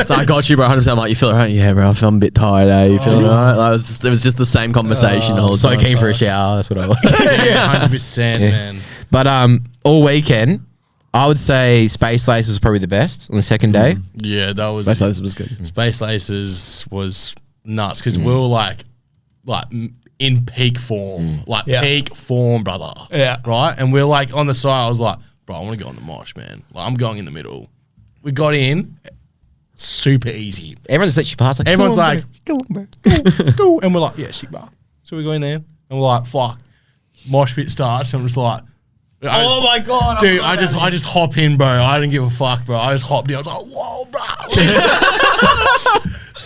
So I got you, bro. 100%. I'm like, you feel alright? Yeah, bro. I'm a bit tired. You feeling alright? Like, it was just the same conversation. The whole So time. keen for a shower. That's what I was. 100%, man. But all weekend, I would say Space Lace was probably the best on the second day. Yeah, that was Space Laces was good. Space Laces was nuts because we were like in peak form, peak form, brother. Yeah. Right, and we're like on the side. I was like, bro, I want to go on the mosh, man. Like, I'm going in the middle. We got in, super easy. Everyone's literally past. Like, Everyone's "Come on, like, bro. Go on, bro. go, and we're like, yeah, sick, bro. So we go in there, and we're like, fuck. Mosh pit starts, and I'm just like, Oh my God. dude, I just hop in, bro. I didn't give a fuck, bro. I just hopped in. I was like, whoa, bro.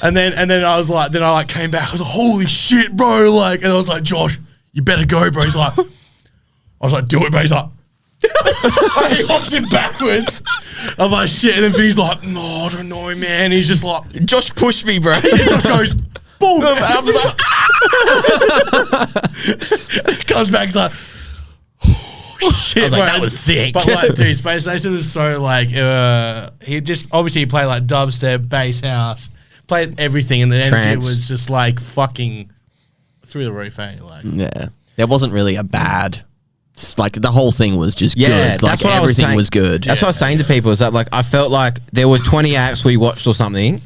and then I was like, then I like came back. I was like, holy shit, bro. Like, and I was like, Josh, you better go, bro. He's like, I was like, do it, bro. He's like, he hops in backwards. I'm like, shit. And then Vinny's like, no, I don't know, man. He's just like, Josh pushed me, bro. he just goes, boom. And I was like, comes back, he's like, shit, I was like, bro. that was sick. But like, dude, Space Station was so like, he just obviously he played like dubstep, bass house, played everything, and the energy Trance. was just like fucking through the roof, eh? Like, Yeah, there wasn't really a bad. Like the whole thing was just Yeah, good. Like that's what I was everything saying. was good. That's what I was saying to people is that like I felt like there were 20 acts we watched or something.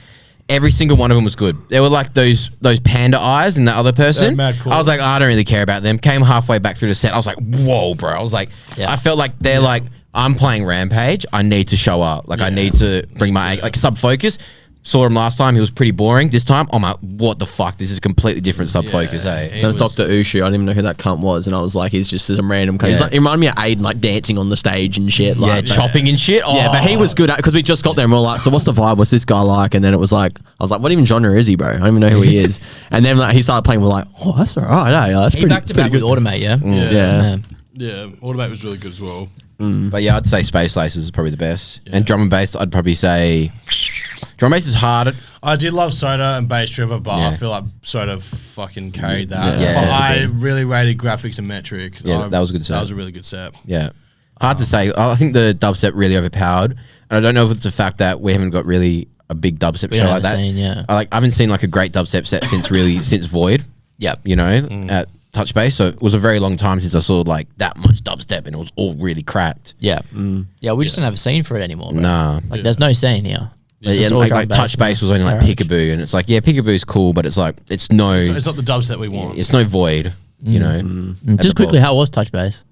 Every single one of them was good. They were like those panda eyes and the other person. mad cool. I was like, I don't really care about them. Came halfway back through the set. I was like, whoa, bro. I was like, I felt like they're like, I'm playing Rampage. I need to show up. Like I need to bring my like sub focus. Saw him last time. He was pretty boring. This time, I'm like, what the fuck? This is completely different sub focus, eh? So it's Dr. Ushu. I didn't even know who that cunt was, and I was like, he's just some random cunt. He's like, he reminded me of Aiden, like dancing on the stage and shit. Yeah, Like, chopping and shit. Oh. Yeah, but he was good at because we just got there and we were like, so what's the vibe? What's this guy like? And then it was like, I was like, what even genre is he, bro? I don't even know who he is. And then like he started playing. We're like, oh, that's all right. Eh? That's He pretty, back to back with Automate, yeah? Yeah. yeah, Automate was really good as well. But yeah, I'd say Space Laces is probably the best. And drum and bass, I'd probably say drum and bass is hard. I did love Soda and Bass Driver, but Yeah. I feel like Soda fucking carried that. Yeah. But Yeah. I really rated graphics and metric. Yeah, that was a good set. That was a really good set. Yeah. Hard to say. I think the dubstep really overpowered. And I don't know if it's the fact that we haven't got really a big dubstep show haven't like that. seen, yeah. I haven't seen like a great dubstep set since Void. Yep. You know, at Touch Base. So it was a very long time since I saw like that much dubstep and it was all really cracked. Yeah. Yeah, we just don't have a scene for it anymore, bro. Nah. Like, there's no scene here. Yeah, It's just all like drum bass Touch Base was only like garage. Peekaboo, and it's like, yeah, Peekaboo's cool, but it's like it's no It's not the dubstep we want. it's no Void, you know. At Just the quickly, ball. how was Touch Base?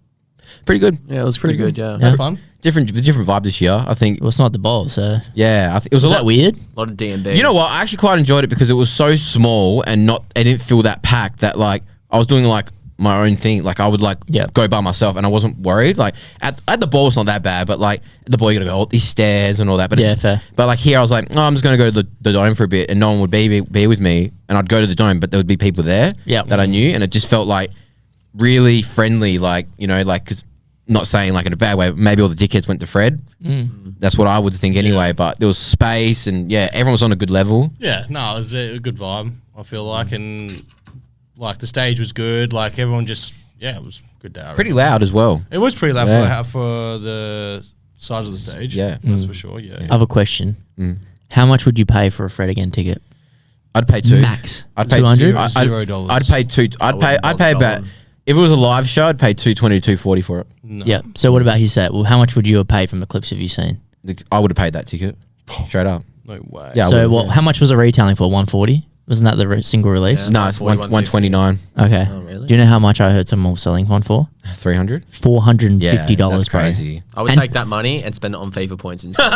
Pretty good. Yeah, it was pretty good. Yeah. Yeah. Fun. Different vibe this year. I think. Well, it's not the bowl, so... Yeah, it was a Was lot that weird? A lot of D&B. You know what? I actually quite enjoyed it because it was so small and it didn't feel that packed that like I was doing like my own thing. Like I would like go by myself, and I wasn't worried. Like at the ball, it's not that bad, but like at the ball, you gotta go up these stairs and all that. But fair. But like here, I was like, oh, I'm just gonna go to the dome for a bit, and no one would be with me, and I'd go to the dome, but there would be people there that I knew, and it just felt like really friendly. Like like because not saying like in a bad way. Maybe all the dickheads went to Fred. That's what I would think anyway. But there was space, and everyone was on a good level. Yeah, no, it was a good vibe. I feel like, and like the stage was good. Like everyone just, it was a good day. Pretty loud as well. It was pretty loud for the size of the stage. Yeah, that's for sure. Yeah. I have a question. How much would you pay for a Fred again ticket? I'd pay $2. Max. I'd pay $200? $0. I'd pay $2. I'd pay about. If it was a live show, I'd pay $220 to $240 for it. No. Yeah. So what about his set? Well, how much would you have paid from the clips have you seen? I would have paid that ticket straight up. No way. Yeah. So how much was it retailing for? 140? Wasn't that the single release? No, it's 129. Okay. Oh, really? Do you know how much I heard someone was selling one for? 300. $450, That's bro. crazy. I would And- take that money and spend it on FIFA points instead.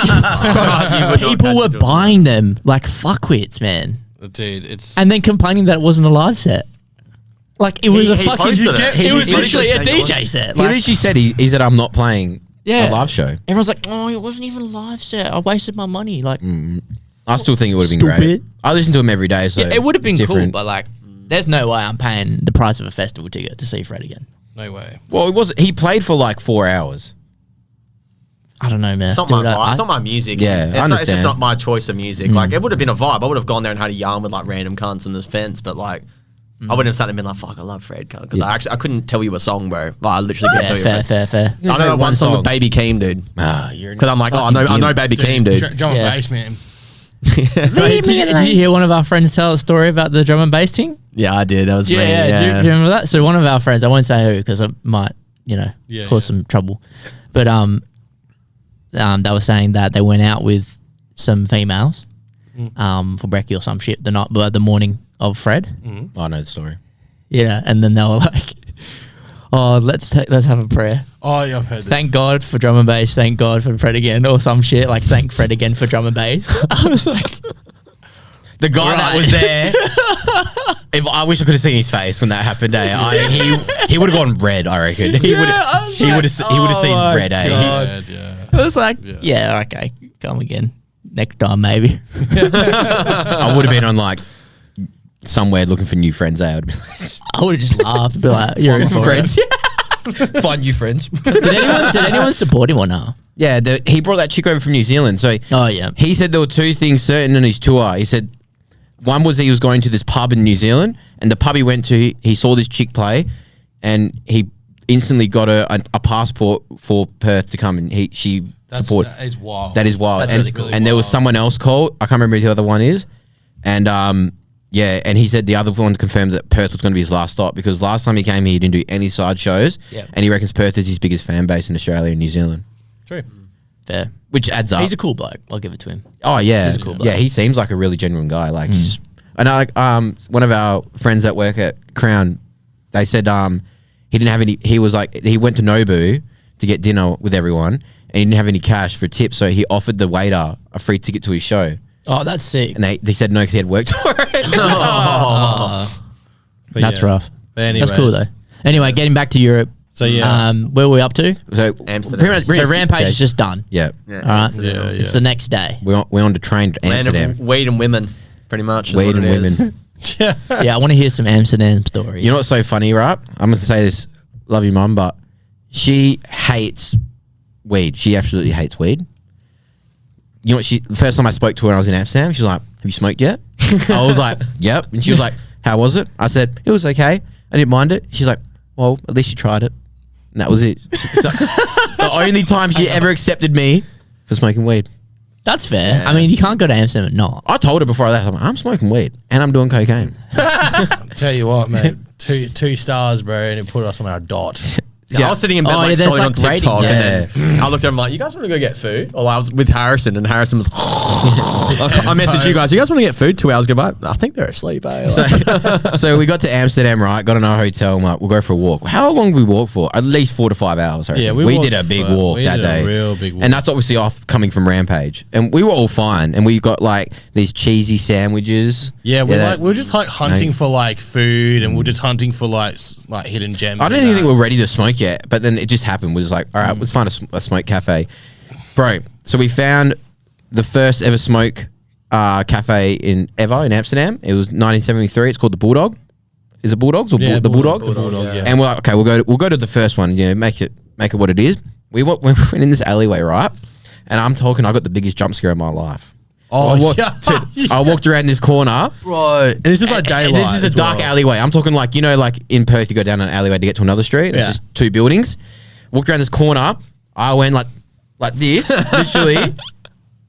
People were buying them like fuckwits, man, Dude, it's and then complaining that it wasn't a live set. Like it was a he fucking. posted it. It was He literally a posted it. DJ set. He Like, literally said he said I'm not playing a live show. everyone's like, "Oh, it wasn't even a live set. I wasted my money." Like, I still think it would have been great. Stupid. I listen to him every day, so it would have been it's cool, different. but like, there's no way I'm paying the price of a festival ticket to see Fred again. no way. Well, it was. He played for like 4 hours. I don't know, man. It's not Still my don't- vibe. It's not my music. Yeah, I it's just understand. not my choice of music. Like it would have been a vibe. I would have gone there and had a yarn with like random cunts on the fence, but like I wouldn't have sat there and been like, "Fuck, I love Fred," because I couldn't tell you a song, bro. Like, I literally couldn't tell you. fair. I know one song with Baby Keem, dude. You're Because I'm like, I know Baby Keem, dude. Drum and Yeah. bass, man. Did you hear one of our friends tell a story about the drum and bass thing? Yeah, I did. That was me. Yeah. Do you remember that? So one of our friends, I won't say who because it might, cause some trouble. But they were saying that they went out with some females for brekkie or some shit the morning of Fred. I know the story. Yeah, and then they were like, "Oh, let's have a prayer. Oh, yeah, I've heard this. Thank God for drum and bass. Thank God for Fred again," or some shit like "Thank Fred again for drum and bass." I was like, The guy that was there. I wish I could have seen his face when that happened. He would have gone red. I reckon he would have seen red. I was like, yeah, okay, come again next time maybe. I would have been on like somewhere looking for new friends. I would have been like, I would have just laughed, be like, "You're in for friends. Find new friends. it." Did anyone support him or no? Yeah, he brought that chick over from New Zealand. So Oh yeah, he said there were two things certain in his tour. He said one was that he was going to this pub in New Zealand, and the pub he went to, he saw this chick play, and he instantly got a passport for Perth to come, and supported. That is wild. That is wild. That's and really cool. and there was someone else called. I can't remember who the other one is. And and he said the other one confirmed that Perth was going to be his last stop because last time he came here, he didn't do any side shows. Yeah. And he reckons Perth is his biggest fan base in Australia and New Zealand, True. fair. which adds up. He's a cool bloke. I'll give it to him. Oh yeah, He's a cool bloke. yeah. He seems like a really genuine guy. Like, just, and I like one of our friends that work at Crown, they said he didn't have any. He was like he went to Nobu to get dinner with everyone, and he didn't have any cash for tips, so he offered the waiter a free ticket to his show, Oh, that's sick. and they said no because he had worked for it. But That's yeah. rough. But That's cool though. Anyway, getting back to Europe. So yeah. Where are we up to? So Amsterdam. So Rampage is just done. Yeah, All right. Yeah, It's yeah. the next day. we're on the train to Land Amsterdam. of weed and women, pretty much. is Weed what and it is. women. Yeah, I want to hear some Amsterdam stories. You know what's so funny, right? I'm gonna say this. Love your mum, but she hates weed. She absolutely hates weed. You know what? The first time I spoke to her when I was in Amsterdam, she was like, "Have you smoked yet?" I was like, "Yep." And she was like, "How was it?" I said, "It was okay. I didn't mind it." She's like, "Well, at least you tried it." And that was it. So, the only time she ever accepted me for smoking weed. That's fair. I mean, you can't go to Amsterdam and not. I told her before I left, I'm smoking weed and I'm doing cocaine. Tell you what, mate. Two stars, bro, and it put us on our dot. I was sitting in bed Oh, like yeah, there's, scrolling on like, ratings, TikTok, yeah. and then I looked at him like, "You guys want to go get food?" Or I was with Harrison, and Harrison was. I messaged you guys. You guys want to get food? 2 hours go by. I think they're asleep. Eh? So we got to Amsterdam, right? Got in our hotel. I'm like, we'll go for a walk. How long did we walk for? At least 4 to 5 hours. I reckon. Yeah, we walked did a big for- walk we that did a day. real big walk. And that's obviously off coming from Rampage. And we were all fine. And we got like these cheesy sandwiches. Yeah, that- we're just like hunting for like food, and we're just hunting for like hidden gems. I don't even think we were ready to smoke yet, but then it just happened. We was like, all right, let's find a smoke cafe, bro. So we found the first ever smoke cafe in Amsterdam. It was 1973. It's called the Bulldog. Is it Bulldogs or the Bulldog? Yeah. And we're like, okay, we'll go to the first one. You know, make it what it is. We went in this alleyway, right? And I'm talking, I got the biggest jump scare of my life. I walked around this corner. Right. And it's just like daylight. This is a as dark well. alleyway. I'm talking like, you know, like in Perth, you go down an alleyway to get to another street. Yeah. It's just 2 buildings. Walked around this corner. I went like this, literally.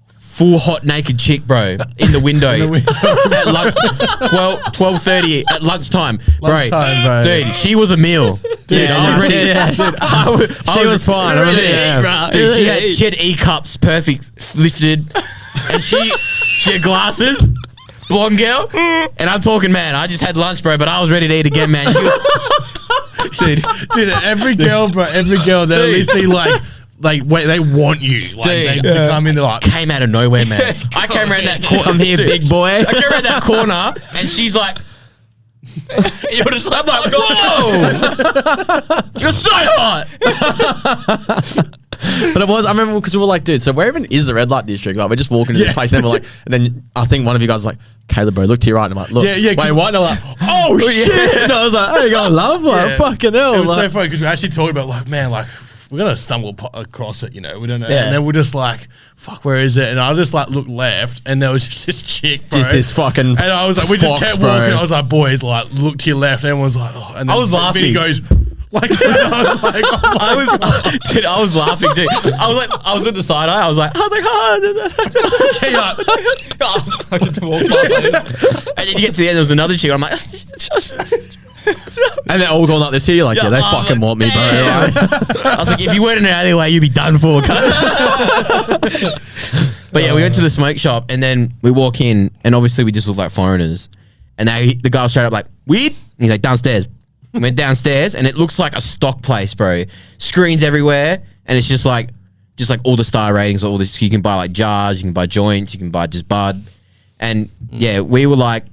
Full hot naked chick, bro, in the window. At like 12:30 at lunchtime, Lunchtime, bro. Dude, she was a meal. Dude, I was ready. She was fine. I remember, yeah. Dude, she had E-cups, perfect, lifted, and she had glasses, blonde girl, and I'm talking, man, I just had lunch, bro, but I was ready to eat again, man. She was, Dude, every girl, they literally see like wait, they want you, like Dude. to come in. They're like, came out of nowhere, man. I came around that corner. Come here, big boy. I came around that corner, and she's like, you're just like, whoa, you're so hot. But it was, I remember because we were like, dude, so where even is the red light district? Like, we're just walking to this place and we're like, and then I think one of you guys was like, Caleb, bro, look to your right. And I'm like, look, Yeah, wait, what? And I'm like, oh, shit. And I was like, how you going, love? Like, Yeah. fucking hell. it was like, so funny because we actually talked about like, man, like we're gonna stumble across it, you know, we don't know, Yeah. and then we're just like, fuck, where is it? And I just like looked left, and there was just this chick, bro. just this fucking. And I was like, we just fox, kept bro. walking. I was like, boys, like, look to your left. And everyone's like, oh. And then I was laughing. Vinny goes, like, and I was like, Dude, I was laughing, dude. I was with the side eye. I was like, okay, and then you get to the end, there was another chick. I'm like, And they're all going like this here. You're like, yeah, they I'm fucking like, want me, bro. damn. Right? I was like, if you weren't in an alleyway, you'd be done for. But yeah, we went to the smoke shop, and then we walk in, and obviously we just look like foreigners. And the guy was straight up like, weed? And he's like, downstairs. We went downstairs, and it looks like a stock place, bro. Screens everywhere, and it's just like all the star ratings, all this. You can buy like jars, you can buy joints, you can buy just bud. And yeah, we were like,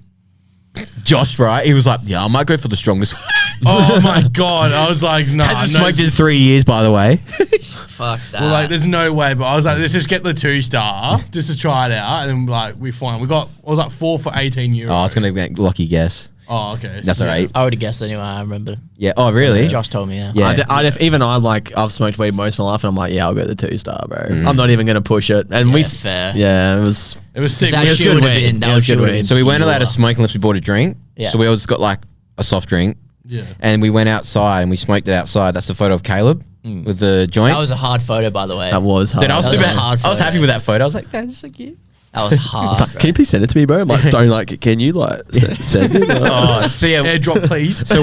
Josh, right? He was like, yeah, I might go for the strongest one. oh my god, I was like, nah, Hasn't no, smoked in 3 years, by the way. Fuck that. we're like, there's no way, but I was like, let's just get the 2-star just to try it out, and then like we find we got, I was like 4 for 18 euros. Oh, it's going to be a lucky guess. Oh, okay, That's all right. I would have guessed anyway. I remember. Yeah. Oh, really? Josh told me. Yeah. Yeah. Even I'm like, I've smoked weed most of my life, and I'm like, yeah, I'll go the 2-star, bro. I'm not even gonna push it. And we, fair. yeah, it was. It was sick. That We- shit would have been. That Yeah, was it's good shit would have weed. been. So we weren't allowed to pure. smoke unless we bought a drink. Yeah. So we all just got like a soft drink. Yeah. And we went outside and we smoked it outside. That's the photo of Caleb with the joint. That was a hard photo, by the way. That was hard. Dude, I was that was super. a hard I was happy photo. with that photo. I was like, that's so cute. That was hard. Can you please send it to me, bro? I'm like, Stone, like, can you like send it? Like, Oh, so yeah. Airdrop, please. So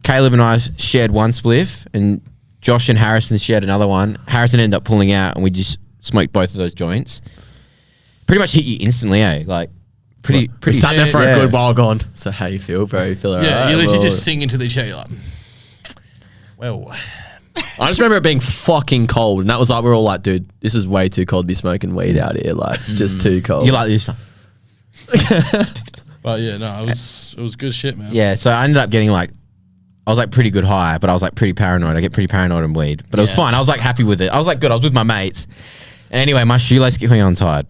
Caleb and I shared one spliff, and Josh and Harrison shared another one. Harrison ended up pulling out, and we just smoked both of those joints. Pretty much hit you instantly, eh? Like, pretty. sat there for yeah. a good while gone. So how you feel, bro? You feel alright? Yeah, you literally Well, just sing into the show. You're like, well, I just remember it being fucking cold, and that was like, we're all like, dude, this is way too cold to be smoking weed out here. Like, it's just too cold. You like this? but yeah, no, it was good shit, man. Yeah, so I ended up getting like, I was like pretty good high, but I was like pretty paranoid. I get pretty paranoid on weed, but it was fine. I was like happy with it. I was like good. I was with my mates. And anyway, my shoelace kept getting untied.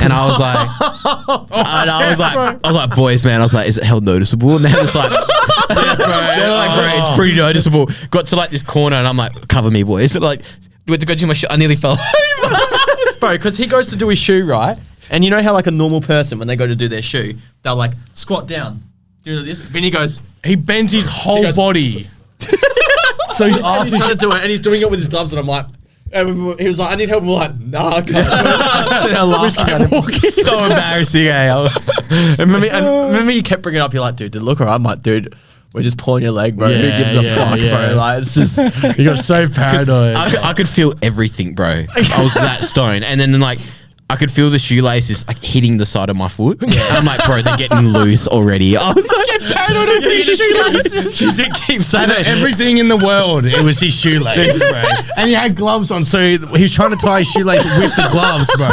And I was like, I was like, boys, man. I was like, is it hell noticeable? And they're just like, they're like, bro, it's pretty noticeable. Got to like this corner, and I'm like, cover me, boys. But like, went to go do my shit. I nearly fell over. Bro, because he goes to do his shoe, right? And you know how like a normal person, when they go to do their shoe, they'll like squat down, do this. Vinny goes, He bends his whole goes- body. So his ass he's is trying to do it, and he's doing it with his gloves, and I'm like, and he was like, I need help. And we're like, nah, I can't. So now laughing at him. So embarrassing, eh? And remember you kept bringing it up. You're like, dude, did it look alright? I'm like, dude, we're just pulling your leg, bro. Who Yeah, gives a fuck, yeah. bro? Like, it's just. You got so paranoid. I could feel everything, bro. I was that stoned, and then like I could feel the shoelaces like hitting the side of my foot. And I'm like, bro, they're getting loose already. I was like, paranoid of his shoelaces. You did keep saying And it. everything in the world, it was his shoelace, bro. And he had gloves on, so he was trying to tie his shoelace with the gloves, bro.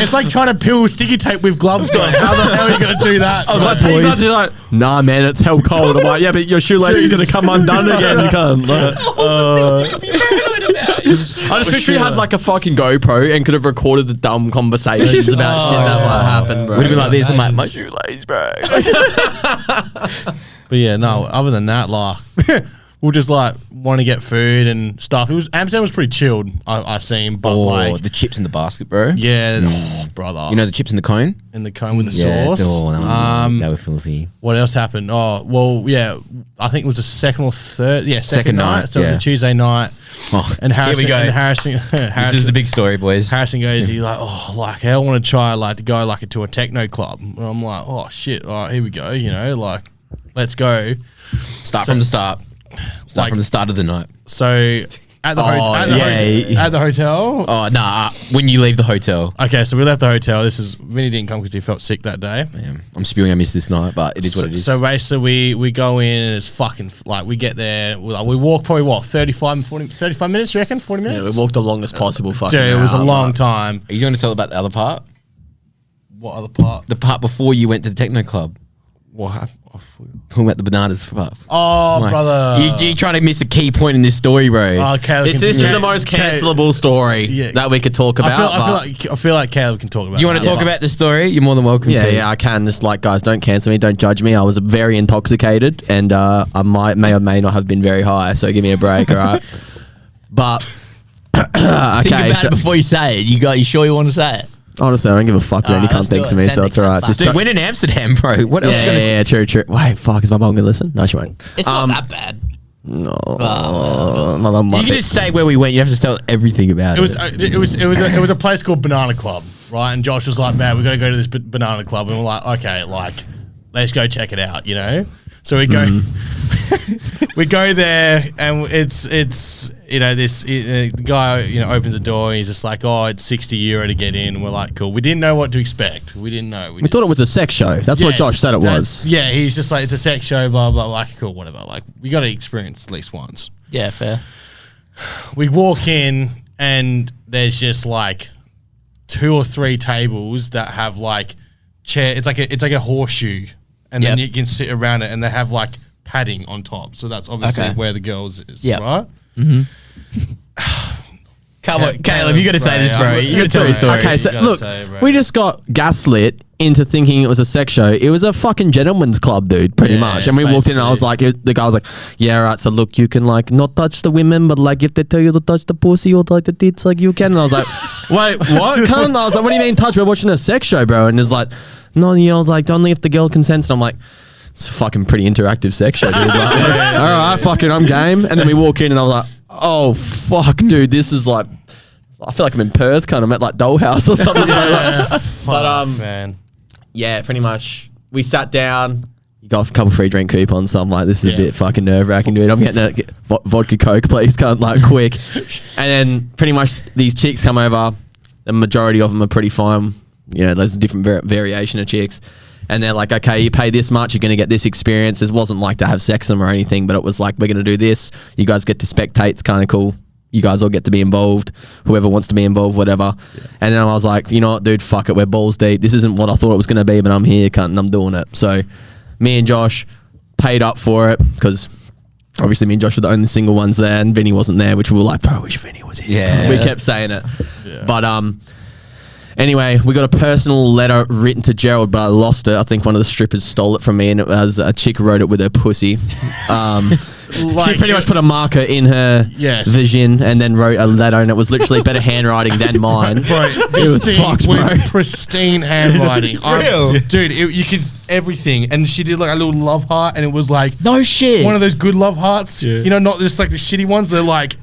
It's like trying to peel sticky tape with gloves on. How the hell are you going to do that? I was like, take that. She's like, nah, man, it's hell cold. I'm like, yeah, but your shoelace is going to come undone again. You can't. Like, I just wish we had like a fucking GoPro and could have recorded the dumb conversations about shit that might happen, bro. would have been like this. I'm like, my shoelace, bro. But yeah, no, other than that, like, we'll just like want to get food and stuff. Amsterdam was pretty chilled, I seen, but like, the chips in the basket, bro. yeah, oh, brother. You know the chips in the cone? in the cone with the Yeah, sauce. they were filthy. What else happened? Oh, well, yeah, I think it was the second or third. Yeah, second night. So it was yeah. a Tuesday night. Oh, And Harrison, here we go. and Harrison, This is the big story, boys. Harrison goes, he's like, oh, like, I want to try, like, to go, like, to a techno club. And I'm like, oh, shit, all right, here we go, you know, like, let's go. Start from the start. Start like- from the start of the night. So, at the, yeah. at the hotel. Oh, nah, when you leave the hotel. Okay, so we left the hotel. Vinny didn't come because he felt sick that day. Man, I'm spewing I missed this night, but it is what it is. So basically, we go in and it's fucking, like, we get there, we walk probably, what, 35 minutes, you reckon? 40 Yeah, minutes? we walked the longest possible fucking Dude, it was a hour, long like- time. Are you going to tell about the other part? What other part? The part before you went to the techno club. What happened? Talking about the bananas part. Oh, Like, brother. You're trying to miss a key point in this story, bro. Oh, Caleb This can- is yeah. the most Caleb- cancelable story Yeah. that we could talk about. I feel like Caleb can talk about. Do you want to that. talk about the story? You're more than welcome yeah, to. yeah, I can. Just like, guys, don't cancel me, don't judge me. I was very intoxicated, and I may or may not have been very high. So give me a break, all right? But Think okay, about so, it before you say it. You sure you want to say it? honestly, I don't give a fuck what any Alright, cunt let's do thinks it. of me, Send so it, it's all right. cunt. Just Dude, we're in Amsterdam, bro. What else? yeah, true. Wait, fuck, is my mum gonna listen? No, she won't. It's not that bad. No, my mum might You can be. just say where we went. You have to tell everything about It was a place called Banana Club, right? And Josh was like, "Man, we got to go to this banana club," and we're like, "Okay, like, let's go check it out," you know. So we go, we go there, and it's you know this the guy opens the door, and he's just like, "Oh, it's €60 to get in." And we're like, "Cool." We didn't know what to expect. We didn't know. We thought it was a sex show. That's what Josh said it was. Yeah, he's just like, it's a sex show, blah blah. Like, cool, whatever. Like, we got to experience at least once. Yeah, fair. We walk in and there's just like 2 or 3 tables that have like chair. It's like a horseshoe, and then you can sit around it, and they have like padding on top. So that's obviously Okay. where the girls is, Yep. right? Come on, Caleb, you got to say this, bro. You got to tell your your story. Okay, so You gotta look, say it, bro. we just got gaslit into thinking it was a sex show. It was a fucking gentleman's club, dude, pretty Yeah, much. And we walked in and I was like, the guy was like, yeah, right, so look, you can like not touch the women, but like if they tell you to touch the pussy or like the tits, like you can. And I was like, wait, what? Cunt? I was like, what do you mean touch? We're watching a sex show, bro. And it's like, no, you know, like only if the girl consents. And I'm like, it's a fucking pretty interactive sex show, dude. Like, all right, fucking, I'm game. And then we walk in and I was like, oh, fuck, dude, this is like, I feel like I'm in Perth, kind of at like Dollhouse or something. But Man. yeah, pretty much. We sat down. You got a couple free drink coupons, so I'm like, this is a bit fucking nerve wracking, dude. I'm getting a vodka Coke, please, can't like quick. And then pretty much these chicks come over. The majority of them are pretty fine. You know, there's a different variation of chicks. And they're like, okay, you pay this much, you're going to get this experience. It wasn't like to have sex with them or anything, but it was like, we're going to do this. You guys get to spectate. It's kind of cool. You guys all get to be involved. Whoever wants to be involved, whatever. Yeah. And then I was like, you know what, dude, fuck it. We're balls deep. This isn't what I thought it was going to be, but I'm here, cunt, and I'm doing it. So me and Josh paid up for it because obviously me and Josh were the only single ones there, and Vinny wasn't there, which we were like, bro, wish Vinny was here. Yeah. We kept saying it. Yeah. But anyway, we got a personal letter written to Gerald, but I lost it. I think one of the strippers stole it from me, and it was a chick wrote it with her pussy. She pretty much put a marker in her vision and then wrote a letter, and it was literally better handwriting than mine. Bro, it was fucked, bro. Pristine handwriting. Dude, you could everything. And she did like a little love heart, and it was like No shit. one of those good love hearts. Yeah. You know, not just like the shitty ones. They're like,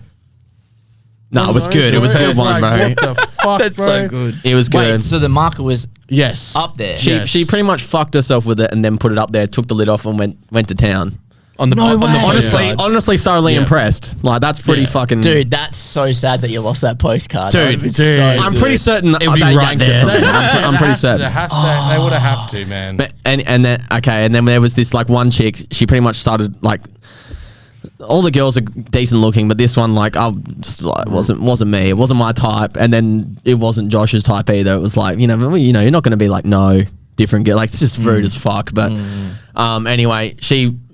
no, it was good. It was her one, bro. What the fuck, That's bro. so good. It was good. Wait, so the marker was Yes. up there. She pretty much fucked herself with it and then put it up there, took the lid off and went to town. On the No way. Honestly, thoroughly Yeah. impressed. Like that's pretty Yeah. fucking. Dude, that's so sad that you lost that postcard. That would've been Dude. so I'm good. pretty certain would be they right yanked there. it from me. I'm pretty They certain. they would have to, man. But and then and then there was this like one chick. She pretty much started like. All the girls are decent looking, but this one like I just like wasn't me. It wasn't my type, and then it wasn't Josh's type either. It was like you're not going to be like no different girl. Like it's just rude as fuck. But anyway,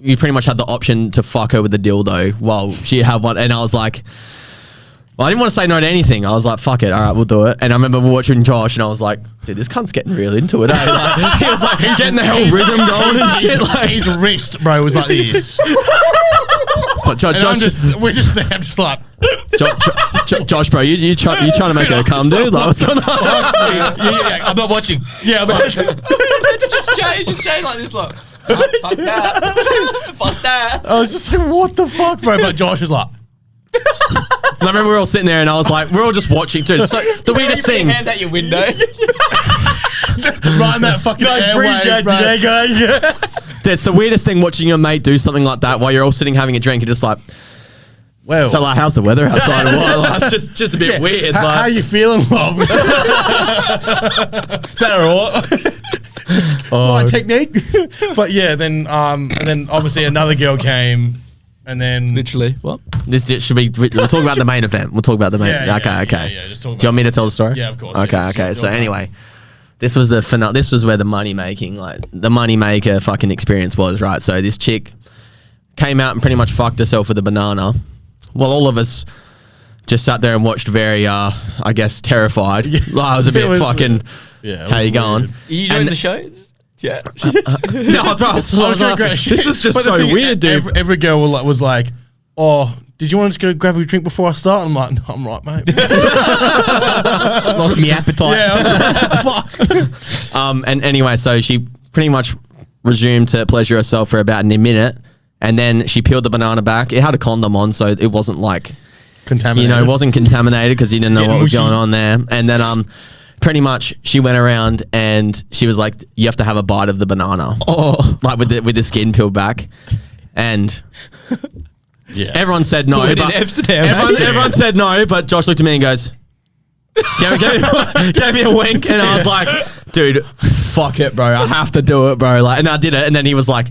you pretty much had the option to fuck her with the dildo while she had one, and I was like. Well, I didn't want to say no to anything. I was like, fuck it. All right, we'll do it. And I remember watching Josh and I was like, dude, this cunt's getting real into it. Eh? Like, he was like, he's getting the whole rhythm going and shit. Like, His wrist, bro, was like this. so Josh, We're just there, I'm just like, Josh, bro, you trying to make her come, dude? Like, what's going on? I'm not watching. yeah, but just change like this, like. Fuck that. Fuck that. I was just like, what the fuck, bro? But Josh was like, And I remember we were all sitting there and I was like, we're all just watching, dude. So the weirdest thing. Hand out your window. right in that fucking airway, bro. guys. That's the weirdest thing watching your mate do something like that while you're all sitting having a drink. You're just like, Well, so like, how's the weather outside? Like, it's just a bit weird. how Like, you feeling, love? Is that all right? My technique. But yeah, then and then obviously another girl came, and then Literally. What? this should be. We'll talk about the main event. We'll talk about the main. Yeah, okay. yeah, just talk Do you want me to tell the story? Yeah, of course. Okay. Yes, Okay. your So time. anyway, this was the finale. This was where the money making, like the money maker, fucking experience was. Right. So this chick came out and pretty much fucked herself with a banana. Well, all of us just sat there and watched very, I guess, terrified. I was a bit fucking. Yeah. How you going? Are you doing the show? Yeah. No, bro, I was like, this is just But the so thing- weird, dude. Every girl was like, "Oh, did you want to just go grab a drink before I start?" I'm like, "No, I'm right, mate." Lost me appetite. And anyway, so she pretty much resumed to pleasure herself for about a minute, and then she peeled the banana back. It had a condom on, so it wasn't like Contaminated. it wasn't contaminated because you didn't know what was going on there. And then pretty much she went around and she was like, "You have to have a bite of the banana." Oh. Like with the skin peeled back, and. Yeah. Everyone said no. We're in But Amsterdam, everyone said no, but Josh looked at me and goes, gave me a wink, and I was like, dude, fuck it, bro. I have to do it, bro. Like, and I did it, and then he was like,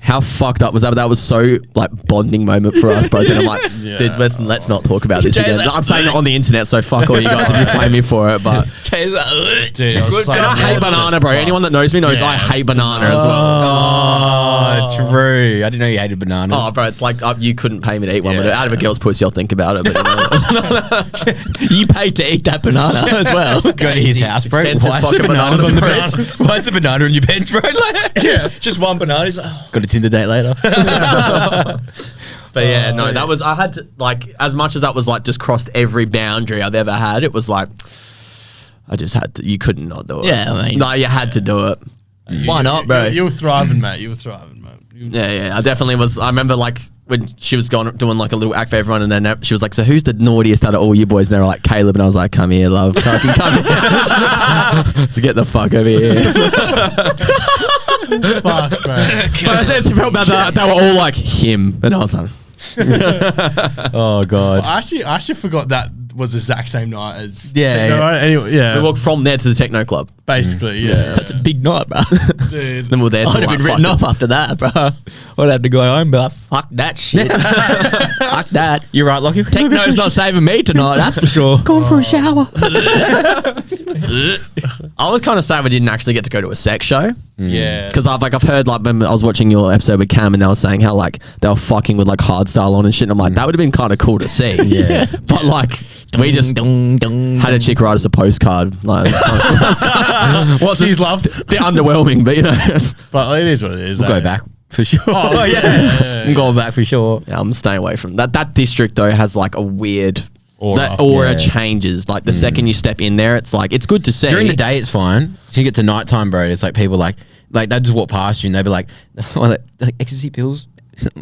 how fucked up was that? But that was so like bonding moment for us, bro. Then I'm like, dude, let's not talk about this Jay's again. like, I'm saying it on the internet, so fuck all you guys if you flame me for it. But Jay's like, Dude, I was just like, and I hate what the banana, bro. fuck? Anyone that knows me knows Yeah. I hate banana as well. Oh, true. I didn't know you hated bananas. Oh, bro, it's like you couldn't pay me to eat one, but Yeah. out of a girl's pussy, I'll think about it. But you paid to eat that banana as well. Go to his house, bro. Expensive Why is fucking the bananas on the bananas. bench? Why is the banana on your bench, bro? Like, Yeah. Just one banana. He's like, oh. got a Tinder date later. But yeah, no, that was, I had to, like, as much as that was like just crossed every boundary I've ever had, it was like, I just had to, you couldn't not do it. Yeah, I mean- No, you had to do it. Why not, bro? You were thriving, mate. You were thriving, mate. Yeah, I definitely was. I remember like when she was doing like a little act for everyone, and then she was like, so who's the naughtiest out of all you boys? And they were like, Caleb. And I was like, come here, love. Come here. To get the fuck over here. Fuck, bro. But I said, felt bad that they were all like him. And I was like, Oh god. I actually forgot that was the exact same night as Yeah, Techno, yeah. right? Anyway, yeah. we walked from there to the techno club. Basically, yeah. That's a big night, bro. Dude. Then we were there till I'd have like, been written fuck off after that, bro. I'd have to go home and be like, fuck that shit. Fuck that. You're right, Lockie. Techno's not saving me tonight, that's for sure. Going for a shower. I was kind of sad we didn't actually get to go to a sex show. Yeah. Because I've heard like when I was watching your episode with Cam and they were saying how like they were fucking with like hardstyle on and shit. And I'm like, that would have been kind of cool to see. Yeah. But like we just had a chick write us a postcard. Like, She's loved. a bit underwhelming, but you know, But it is what it is. We'll go back for sure. Oh, yeah. I'm going back for sure. yeah, I'm staying away from that. That district though has like a weird. Aura. That aura Yeah. changes. Like the second you step in there, it's like it's good to see. During the day, it's fine. So you get to nighttime, bro. It's like people like they just walk past you and they'd be like ecstasy pills.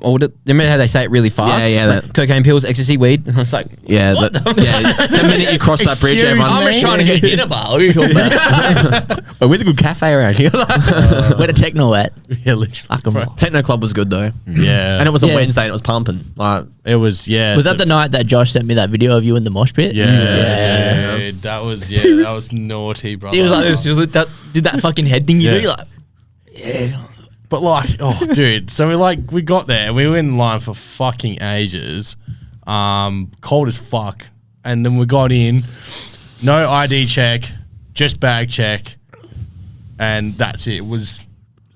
Remember how they say it really fast? Yeah, Like, cocaine pills, ecstasy, weed. And it's like, Yeah, the minute you cross that bridge, Excuse everyone. me? I'm just trying to get in a bar. What are you talking about? oh, where's a good cafe around here? Where the techno at? Yeah, literally. Fuck 'em all. Techno Club was good though, Yeah. and it was a Yeah. Wednesday and it was pumping. Like, It was, yeah. Was that the night that Josh sent me that video of you in the mosh pit? Yeah, dude, that was that was naughty, brother. He was like this. He was like that. Did that fucking head thing you Yeah. do? You're like, But like, oh, dude. So we got there. We were in line for fucking ages. Cold as fuck. And then we got in. No ID check, just bag check, and that's it. It was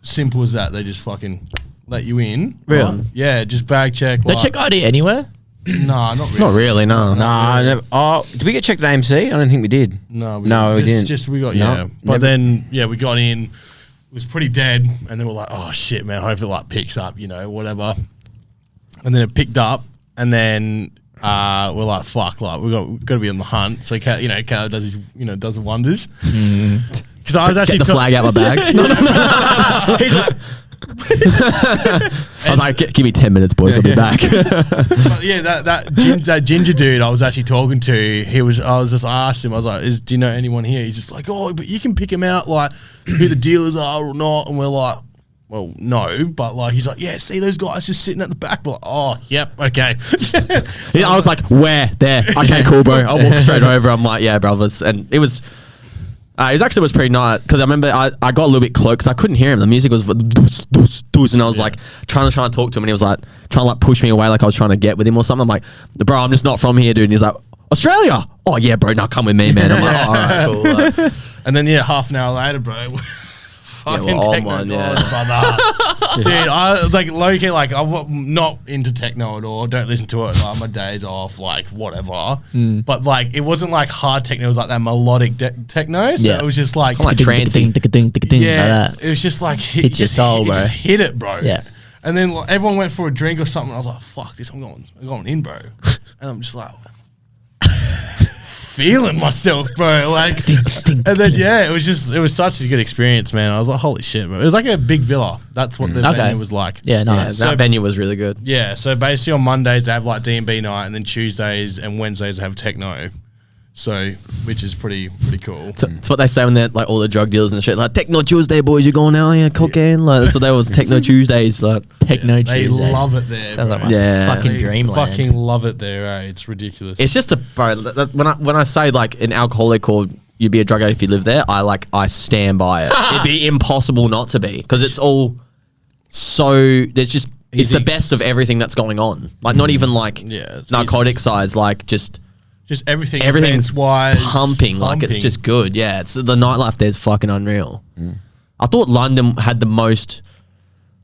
simple as that. They just fucking let you in. Really? Yeah, just bag check. they check ID anywhere. Nah, not really. not really, no. Nah, I never. Oh, did we get checked at AMC? I don't think we did. No, we didn't. Just we got No, But never. then we got in. It was pretty dead, and then we're like, oh shit, man. Hopefully, it like picks up, whatever. And then it picked up, and then we're like, fuck, like we got to be on the hunt. So Cal does his does the wonders. Because I was actually Get the flag out my bag. He's like, I was like, give me 10 minutes, boys. I'll be back. but yeah, that ginger dude I was actually talking to, I asked him, I was like, do you know anyone here? He's just like, oh, but you can pick him out, like, who the dealers are or not. And we're like, well, no, but like, he's like, yeah, see those guys just sitting at the back. We're like, oh, yep, okay. Yeah, I was like, where? There. Okay, cool, bro. I'll walk straight over. I'm like, yeah, brothers. And it was pretty nice because I remember I got a little bit close because I couldn't hear him. The music was doos, doos, doos, and I was like trying to talk to him, and he was like trying to like push me away like I was trying to get with him or something. I'm like, bro, I'm just not from here, dude. And he's like, Australia? Oh yeah, bro. Now come with me, man. I'm like, oh, all right, cool. Like, And then half an hour later, bro. Fucking we're on techno one, gods, brother. Dude, I like low-key, like I'm not into techno at all. Don't listen to it. Like, my days off, like whatever. But like it wasn't like hard techno. It was like that melodic techno. So it was just like like trancey. yeah. It was just like Hit your soul, it bro. just hit it, bro. Yeah. And then like, everyone went for a drink or something. I was like, fuck this. I'm going in, bro. And I'm just like. Feeling myself, bro. Like, and then it was such a good experience, man. I was like, holy shit, bro. It was like a big villa. That's what the venue was like. Yeah, nice. that venue was really good. Yeah, so basically on Mondays they have like D&B night, and then Tuesdays and Wednesdays they have techno. So, which is pretty cool. It's what they say when they're like all the drug dealers and shit. Like Techno Tuesday, boys, you're going out here, cocaine. Like so, that was Techno Tuesdays. Like Techno They Tuesday. love it there. Sounds bro. like my Yeah. fucking They dreamland. fucking love it there. It's ridiculous. it's just bro. When I say like an alcoholic or you'd be a drug addict if you live there, I stand by it. It'd be impossible not to be because it's all so. There's just it's the best of everything that's going on. Like not even like it's narcotic easy. sides. Like just everything's everything's wise pumping. Like it's just good. Yeah, it's the nightlife there's fucking unreal. I thought London had the most.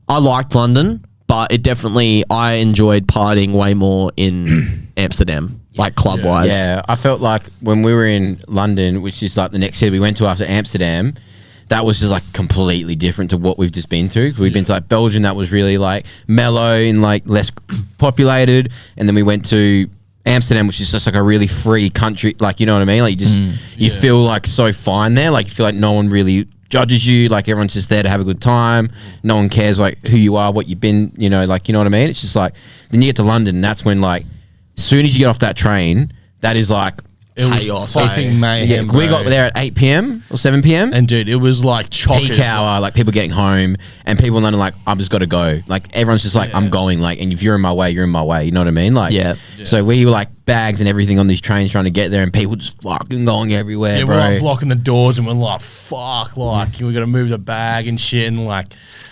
I liked London, but I enjoyed partying way more in Amsterdam, like club wise. Yeah, I felt like when we were in London, which is like the next city we went to after Amsterdam, that was just like completely different to what we've just been to. We've been to like Belgium, that was really like mellow and like less populated, and then we went to Amsterdam, which is just like a really free country, like you know what I mean? Like you feel like so fine there, like you feel like no one really judges you, like everyone's just there to have a good time. No one cares like who you are, what you've been, like you know what I mean? It's just like then you get to London, and that's when like as soon as you get off that train, that is like chaos. Fucking mayhem. Yeah, we got there at 8 p.m. or 7 p.m. And dude, it was like chockers. Peak hour, like people getting home, and people in London like, I've just got to go. Like everyone's just like, I'm going. Like, and if you're in my way, you're in my way. You know what I mean? Like, So we were like bags and everything on these trains trying to get there, and people just fucking going everywhere, bro. We're like blocking the doors, and we're like, fuck, like we got to move the bag and shit, and like.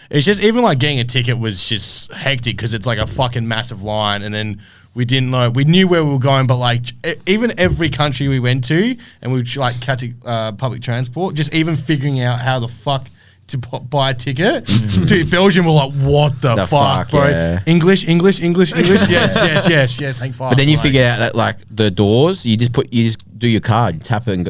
It's just even like getting a ticket was just hectic because it's like a fucking massive line, and then we didn't know. We knew where we were going, but like even every country we went to, and we would like catch public transport, just even figuring out how the fuck to buy a ticket. Dude, Belgium were like, what the fuck, bro? Yeah. English. Yes. Thank fuck. But then you like, figure out that like the doors, you just do your card, you tap and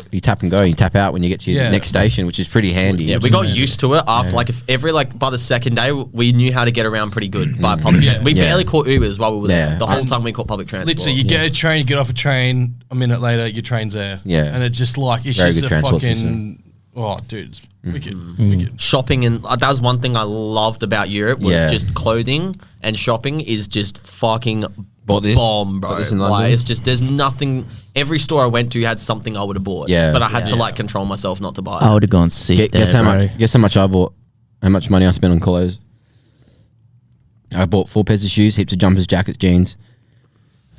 go, you tap out when you get to your next station, which is pretty handy. Yeah, we got used to it after like by the second day we knew how to get around pretty good by public transport. We barely caught Ubers while we were there. The whole time we caught public transport. Literally, you get a train, you get off a train, a minute later, your train's there. Yeah. And it's just like, it's Very just good a transport fucking, system. Oh, dude, it's wicked. Shopping and that was one thing I loved about Europe was Yeah. just clothing and shopping is just fucking Bought this. bomb, bro. Bought this in Like, London. it's just there's nothing. Every store I went to had something I would have bought. Yeah. but I had to like control myself not to buy. I would have gone sick there, Guess how bro. much? Guess how much I bought? How much money I spent on clothes? I bought 4 pairs of shoes, heaps of jumpers, jackets, jeans.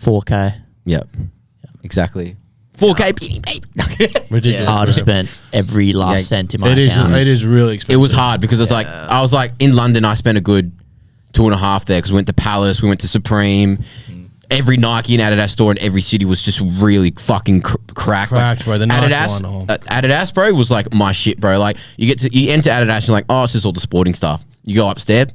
4K. Yep. Exactly. 4K, baby. Ridiculous. I'd have bro. spent every last Yeah. cent in my It is. account. It is really expensive. It was hard because it's like I was like in London. I spent a good 2.5 there because we went to Palace, we went to Supreme. Every Nike and Adidas store in every city was just really fucking cracked. Cracked, bro. The Nike Adidas, one, Adidas, bro, was like my shit, bro. Like you enter Adidas, and you're like, oh, it's just all the sporting stuff. You go upstairs,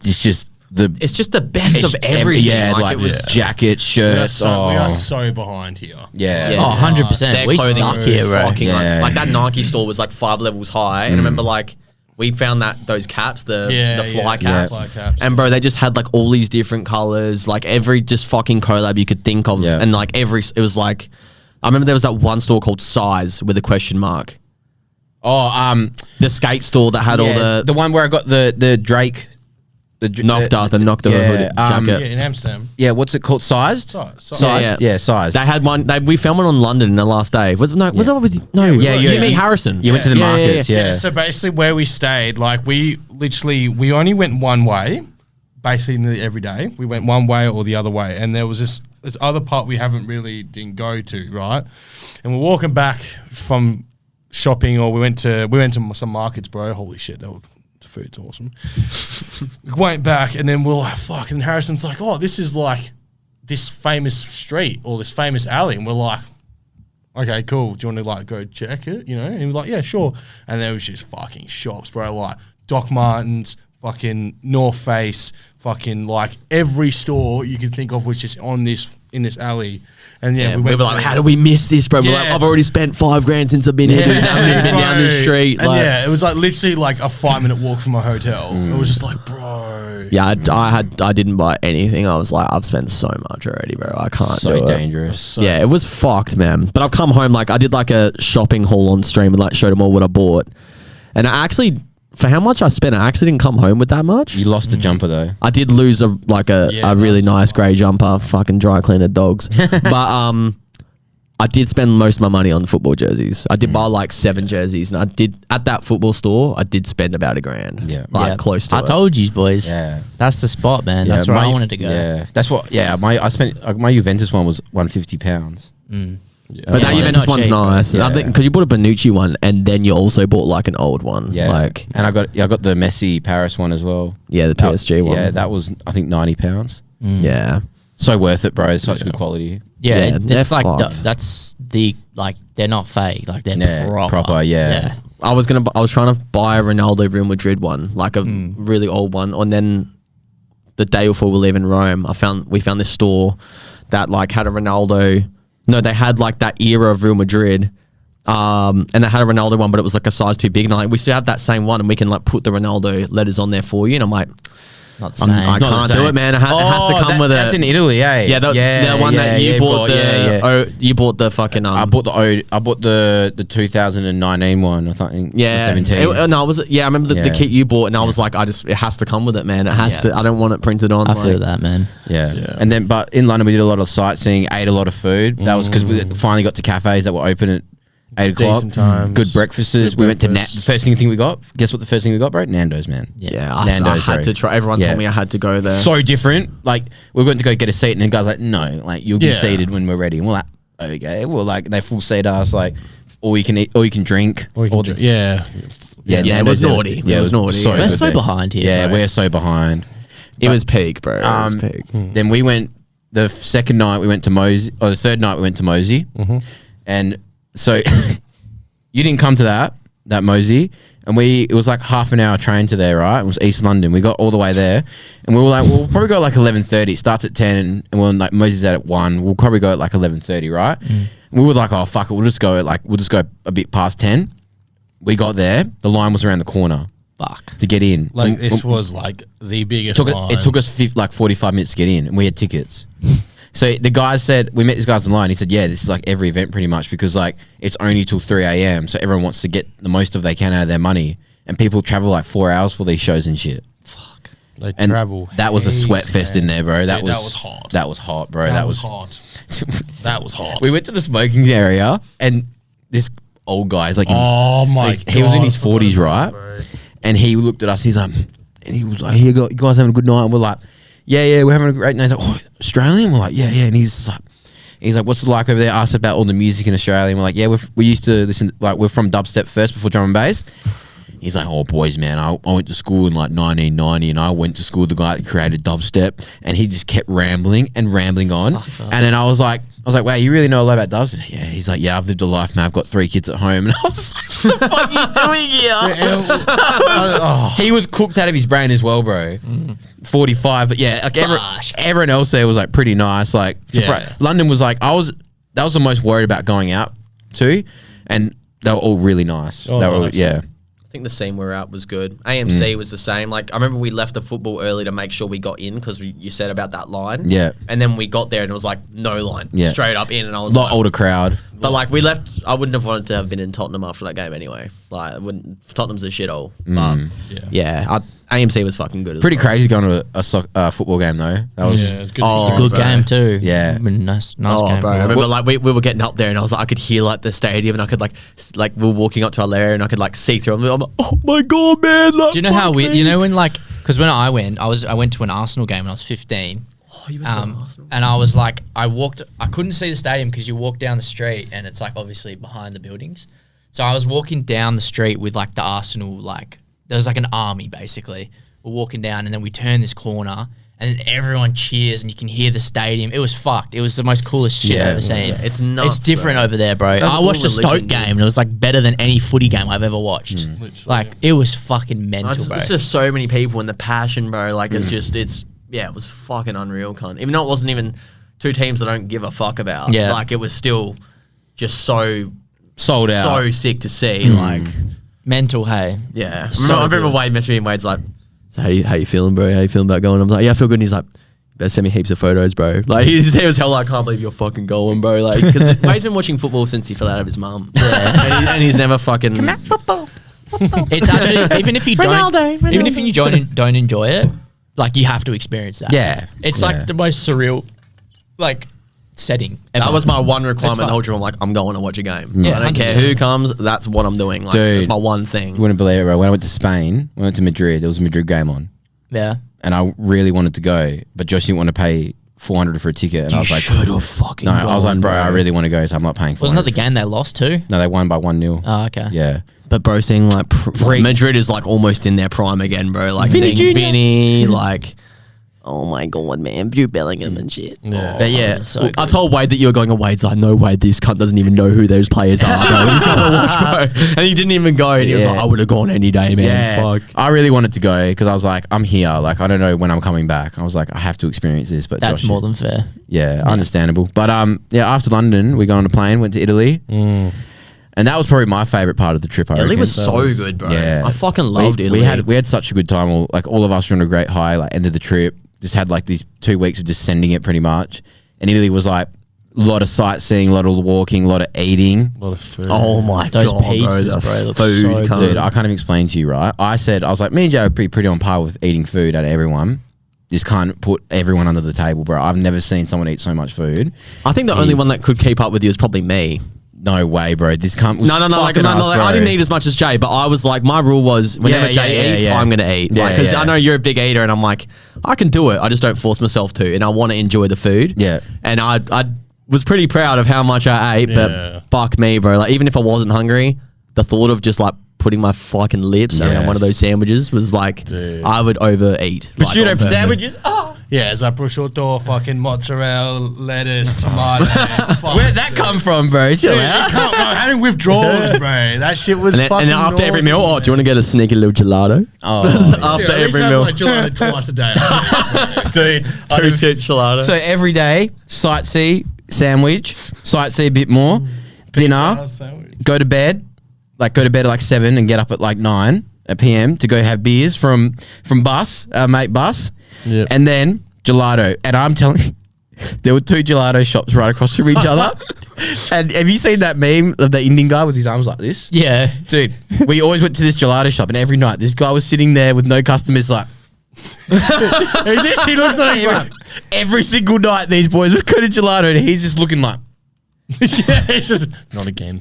it's just It's just the best of everything. Yeah, like, it was. jackets, We are, shirts. so, we oh, are so behind here. yeah. Oh, 100%. Their We clothing suck was here, bro. fucking Yeah. like that Nike store was like 5 levels high, and I remember like we found those caps, the fly caps, fly caps. and bro, they just had like all these different colors, like every just fucking collab you could think of, Yeah. and like it was like I remember there was that one store called Size with a question mark, Oh, the skate store that had all the one where I got the Drake. The Nocta yeah, hooded jacket. Yeah, in Amsterdam. Yeah, what's it called? Sized? Size. Yeah, size. They had one. We found one on London in the last day. Was that with no? Yeah, you mean Harrison? You went to the markets, yeah. So basically, where we stayed, like we only went one way, basically nearly every day. We went one way or the other way, and there was this other part we didn't go to, right? And we're walking back from shopping, or we went to some markets, bro. Holy shit, the food's awesome. We went back, and then we're like, fuck. And Harrison's like, oh, this is like this famous street or this famous alley, and we're like, okay, cool. Do you want to like go check it? You know? And we're like, yeah, sure. And there was just fucking shops, bro. Like Doc Martens, fucking North Face, fucking like every store you could think of was just in this alley. And yeah, we were like, how do we miss this, bro? We're like, Yeah. I've already spent $5,000 since I've been here. Dude. I'm moving down the street. And like- yeah, it was like literally like a 5-minute walk from my hotel. It was just like, bro. Yeah, I didn't buy anything. I was like, I've spent so much already, bro. I can't do so it. dangerous. Yeah, it was fucked, man. But I've come home, like, I did like a shopping haul on stream and like showed them all what I bought. And I actually, for how much I spent, I actually didn't come home with that much. You lost the jumper though. I did lose a really nice grey jumper, fucking dry cleaner dogs. But I did spend most of my money on football jerseys. I did buy like 7 jerseys, and I did at that football store. I did spend about $1,000. Yeah. like close to I it. told you, boys. Yeah. That's the spot, man. That's where I wanted to go. Yeah, that's what. Yeah, I spent my Juventus one was £150. But Yeah, that they're Juventus not one's cheap, bro. nice. I Yeah. think because you bought a Bonucci one, and then you also bought like an old one. Yeah, like and I got the Messi Paris one as well. the PSG one. Yeah, that was I think £90. Yeah. So worth it, bro. It's such good quality. Yeah, Yeah, they're it's like fucked. that's the like they're not fake, like they're Yeah, proper. yeah. I was trying to buy a Ronaldo Real Madrid one, like a really old one, and then the day before we leave in Rome, we found this store that like had a Ronaldo. No, they had like that era of Real Madrid, and they had a Ronaldo one, but it was like a size too big. And I'm like, we still have that same one, and we can like put the Ronaldo letters on there for you. And I'm like, Not the same. I Not the can't do same. it, man. It has to come with That's it. in Italy, eh? Yeah, the one that you bought. You bought the fucking. I bought the 2019 one. I think. Yeah, 17. I remember the Yeah. kit you bought, and I was like, it has to come with it, man. It has Yeah. to. I don't want it printed on. I like- feel that, man. Yeah. And then, but in London, we did a lot of sightseeing, ate a lot of food. That was because we finally got to cafes that were open at 8 o'clock. Decent times. Good breakfasts. Good We went to breakfast. the first thing we got. Guess what the first thing we got, bro? Nando's, man. Yeah, I Nando's, had bro. to try. Everyone Yeah. told me I had to go there. So different. Like we were going to go get a seat, and the guy's like, "No, like you'll be Yeah. seated when we're ready." And we're like, "Okay." Well, like they full seat us, like all you can eat, all you can drink. all the- Yeah. Yeah, it Nando's was naughty. It was naughty. so We're We're good so there. behind here. Yeah, bro. we're so behind. It was peak, bro. It was Um, peak. Then we went the second night we went to Mosey, or the third night we went to Mosey, and so you didn't come to that Mosey, and it was like half an hour train to there, right? It was East London. We got all the way there, and we were like, we'll probably go at like 11:30. It starts at 10, and we're like Mosey's out at 1. We'll probably go at like 11:30, right? And we were like, oh fuck it, we'll just go a bit past 10. We got there, the line was around the corner Fuck. to get in. Like And- this was like the biggest line. it took us like 45 minutes to get in, and we had tickets. So the guys said, we met these guys online. He said, yeah, this is like every event pretty much because like it's only till 3 a.m. So everyone wants to get the most of they can out of their money. And people travel like 4 hours for these shows and shit. They And travel. that was a sweat heaps, fest man. in there, bro. That Dude, was hot. That was hot, bro. That was hot. That was hot. We went to the smoking area and this old guy is like, Oh my god. he was in his 40s, right? And he looked at us. He's like, and he was like, "Here, you guys having a good night?" And we're like, "Yeah, we're having a great night." He's like, "Oh, Australian?" We're like, "Yeah." And he's like, "What's it like over there?" Asked about all the music in Australia. And we're like, "Yeah, we used to listen. Like, we're from dubstep first before drum and bass." He's like, "Oh, boys, man, I went to school in like 1990, and I went to school with the guy that created dubstep." And he just kept rambling and rambling on. And then I was like, "Wow, you really know a lot about dubstep?" Yeah. He's like, "Yeah, I've lived a life, man. I've got 3 kids at home." And I was like, "What the fuck are you doing here?" He was cooked out of his brain as well, bro. 45, but yeah, like everyone else there was like pretty nice. Like, London was like, that was the most worried about going out to, and they were all really nice. They were all, yeah. I think the scene we were at was good. AMC was the same. Like, I remember we left the football early to make sure we got in because you said about that line. Yeah. And then we got there and it was like no line. Yeah. Straight up in. And I was A lot like, older crowd. But like we left, I wouldn't have wanted to have been in Tottenham after that game anyway. Like, Tottenham's a shithole. But yeah, AMC was fucking good as Pretty well. crazy going to a football game though. That was Yeah, it's good. Oh, Good bro. game too. Yeah. Nice Oh, game. bro! I remember like we were getting up there, and I was like, I could hear like the stadium, and I could like we were walking up to our area, and I could like see through. I'm like, oh my god, man! Like, Do you know how weird? You know when like, because when I went to an Arsenal game when I was 15. Oh, you went to Arsenal. And I was like, I couldn't see the stadium because you walk down the street and it's like obviously behind the buildings. So I was walking down the street with like the Arsenal, like there was like an army basically. We're walking down and then we turn this corner and then everyone cheers and you can hear the stadium. It was fucked. It was the most coolest shit I've ever seen. Yeah, it's nuts, It's different bro. over there, bro. That's I watched full a Stoke religion, game dude. and it was like better than any footy game I've ever watched. Like it was fucking mental, bro. It's just so many people and the passion, bro. Like it was fucking unreal, cunt. Even though it wasn't even two teams that I don't give a fuck about. Yeah. Like it was still just so sold out. so sick to see. Like Mental, hey. yeah. So I remember good. Wade messaged me and Wade's like, "So how you feeling, bro? How you feeling about going?" I'm like, "Yeah, I feel good." And he's like, "Better send me heaps of photos, bro." Like he was hell like, "I can't believe you're fucking going, bro." Like because Wade's been watching football since he fell out of his mum. Yeah. and he's never fucking It's actually even if you don't enjoy it, like you have to experience that. Yeah. It's Yeah. like the most surreal, like setting. That ever. was my one requirement fun. the whole trip. I'm like, I'm going to watch a game. Yeah, I don't care 100%. who comes. That's what I'm doing. Like, Dude. that's my one thing. You wouldn't believe it, bro. When I went to Spain, when I went to Madrid, there was a Madrid game on. Yeah. And I really wanted to go, but Josh didn't want to pay 400 for a ticket. And I was like, have fucking. no, I was like, bro, I really want to go, so I'm not paying for it. Wasn't that the game they lost too? No, they won by 1-0. Oh, okay. Yeah. But bro, seeing like Madrid is like almost in their prime again, bro. Like seeing Vinny, like, oh my god, man, Jude Bellingham and shit. Yeah. But yeah, So I told Wade that you were going. Wade's like, no way, this cunt doesn't even know who those players are. Bro. He's gonna watch, bro. And he didn't even go. And he was Yeah. like, I would have gone any day, man. yeah. Fuck. I really wanted to go because I was like, I'm here. Like, I don't know when I'm coming back. I was like, I have to experience this. But that's Josh, more than fair. yeah, understandable. But yeah, after London, we got on a plane, went to Italy. And that was probably my favorite part of the trip. I Italy reckon. was so good, bro. Yeah. I fucking loved Italy. We had such a good time. All of us were on a great high. Like ended the trip. Just had like these 2 weeks of just sending it pretty much. And Italy was like a lot of sightseeing, a lot of walking, a lot of eating. A lot of food. Oh my Those god, pizzas, the bro, look food, so cunt. Dude, I can't even explain to you, right? I was like, me and Joe are pretty on par with eating food out of everyone. Just can't put everyone under the table, bro. I've never seen someone eat so much food. I think the only one that could keep up with you is probably me. No way, bro. This cunt was No, like, fucking us, I bro. didn't eat as much as Jay, but I was like, my rule was whenever Yeah, Jay yeah, eats, yeah. I'm gonna eat. Yeah, Because yeah. I know you're a big eater, and I'm like, I can do it. I just don't force myself to, and I want to enjoy the food. Yeah. And I was pretty proud of how much I ate, Yeah. but fuck me, bro. Like even if I wasn't hungry, the thought of just like putting my fucking lips around one of those sandwiches was like, Dude. I would overeat. Like, on purpose. sandwiches. Oh. Yeah, it's like prosciutto, fucking mozzarella, lettuce, tomato. Where'd that come from, bro? Chill out. I'm having withdrawals, bro. That shit was And fucking then after every nauseous, meal, do you want to get a sneaky little gelato? Oh. After Dude, I used every to have meal. like gelato twice a day. Dude, Two scoop gelato. So every day, sightsee, sandwich, sightsee a bit more, dinner, go to bed at like 7 and get up at like 9 p.m. to go have beers from Bus, mate Bus, Yep. and then gelato. And I'm telling you, there were 2 gelato shops right across from each other. And have you seen that meme of the Indian guy with his arms like this? Yeah. Dude, we always went to this gelato shop, and every night this guy was sitting there with no customers, like. He looks like he's like, Every single night, these boys were cutting gelato, and he's just looking like. yeah, it's just not again.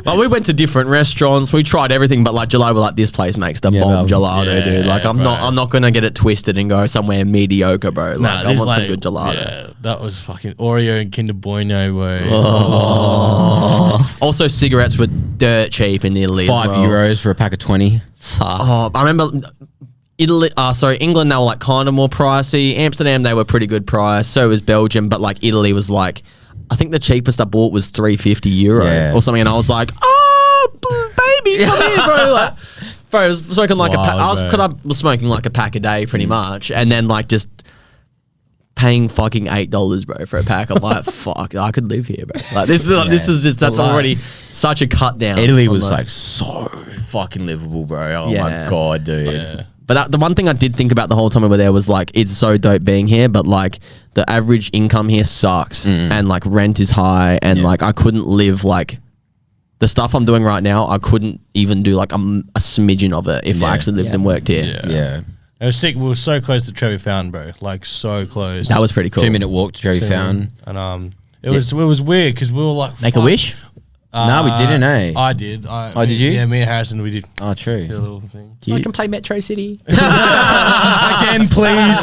Like, we went to different restaurants. We tried everything, but like gelato, like this place makes the bomb gelato, dude. Like I'm not gonna get it twisted and go somewhere mediocre, bro. Like I want some good gelato. Yeah, that was fucking Oreo and Kinder Bueno, bro. Also, cigarettes were dirt cheap in Italy. €5 as well. for a pack of 20. Oh, I remember Italy. England, they were like kind of more pricey. Amsterdam, they were pretty good price. So was Belgium, but like Italy was like, I think the cheapest I bought was €350 or something, and I was like, oh, baby, come here, bro. Like, bro, I was smoking like I was smoking like a pack a day, pretty much, and then like just paying fucking $8, bro, for a pack. I'm like, fuck, I could live here, bro. Like this is just that's already such a cut down. Italy was like so fucking livable, bro. Oh my god, dude. Yeah. But the one thing I did think about the whole time we were there was like, it's so dope being here, but like the average income here sucks, and like rent is high, and like I couldn't live like the stuff I'm doing right now. I couldn't even do like a smidgen of it if I actually lived and worked here. Yeah. It was sick. We were so close to Trevi Fountain, bro. Like so close. That was pretty cool. 2-minute walk to Trevi Fountain. And it was weird because we were like, Make a wish? No, we didn't, eh? I did. Did you? Yeah, me and Harrison, we did. Oh, true. A little thing. I can play Metro City. Again, please.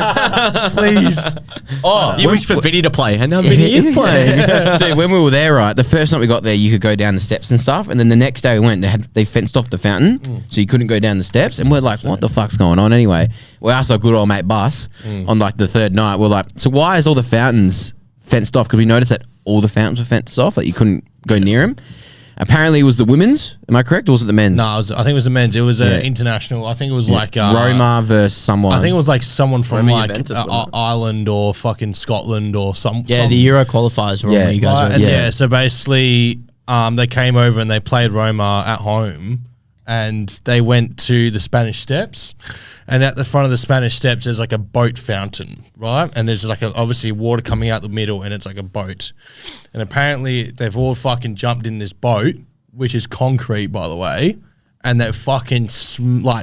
Please. Oh, You wish for Vinny to play, and now Vinny is playing. Dude, when we were there, right, the first night we got there, you could go down the steps and stuff, and then the next day we went, they fenced off the fountain, so you couldn't go down the steps, and we're like, what the fuck's going on anyway? We asked our good old mate Bus on like the third night, we're like, so why is all the fountains fenced off? Because we noticed that all the fountains were fenced off, like you couldn't go near them. Apparently it was the women's, am I correct, or was it the men's? No, I think it was the men's. It was international. I think it was like Roma versus someone. I think it was like someone from Roma like Juventus, wasn't it? Ireland or fucking Scotland or some. Yeah, the Euro qualifiers were where you guys were. And so basically, they came over and they played Roma at home, and they went to the Spanish Steps, and at the front of the Spanish Steps there's like a boat fountain, right? And there's like obviously water coming out the middle, and it's like a boat, and apparently they've all fucking jumped in this boat, which is concrete, by the way, and they've fucking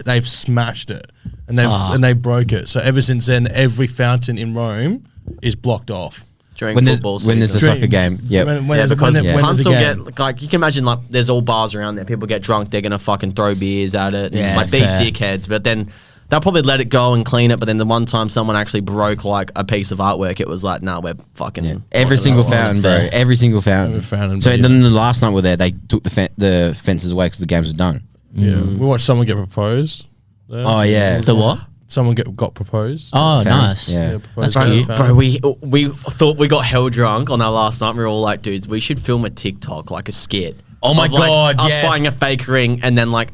they've smashed it, and they broke it. So ever since then, every fountain in Rome is blocked off. During when football when there's a season. soccer game. Yeah. Because when cunts the will game. get like, you can imagine like there's all bars around there. People get drunk, they're gonna fucking throw beers at it. And it's like fair. big dickheads, but then they'll probably let it go and clean it. But then the one time someone actually broke like a piece of artwork, it was like, nah, we're fucking Every single fountain, bro. Every single fountain. Every fountain, So but then the last night we were there, they took the fences away because the games were done. Yeah, we watched someone get proposed. There. Oh, yeah. The what? Someone got proposed. Oh, nice. Yeah. proposed That's to the cute. fountain. Bro, we thought we got hell drunk on our last night. We were all like, dudes, we should film a TikTok, like a skit. Oh my of, like, God, us yes. buying a fake ring and then like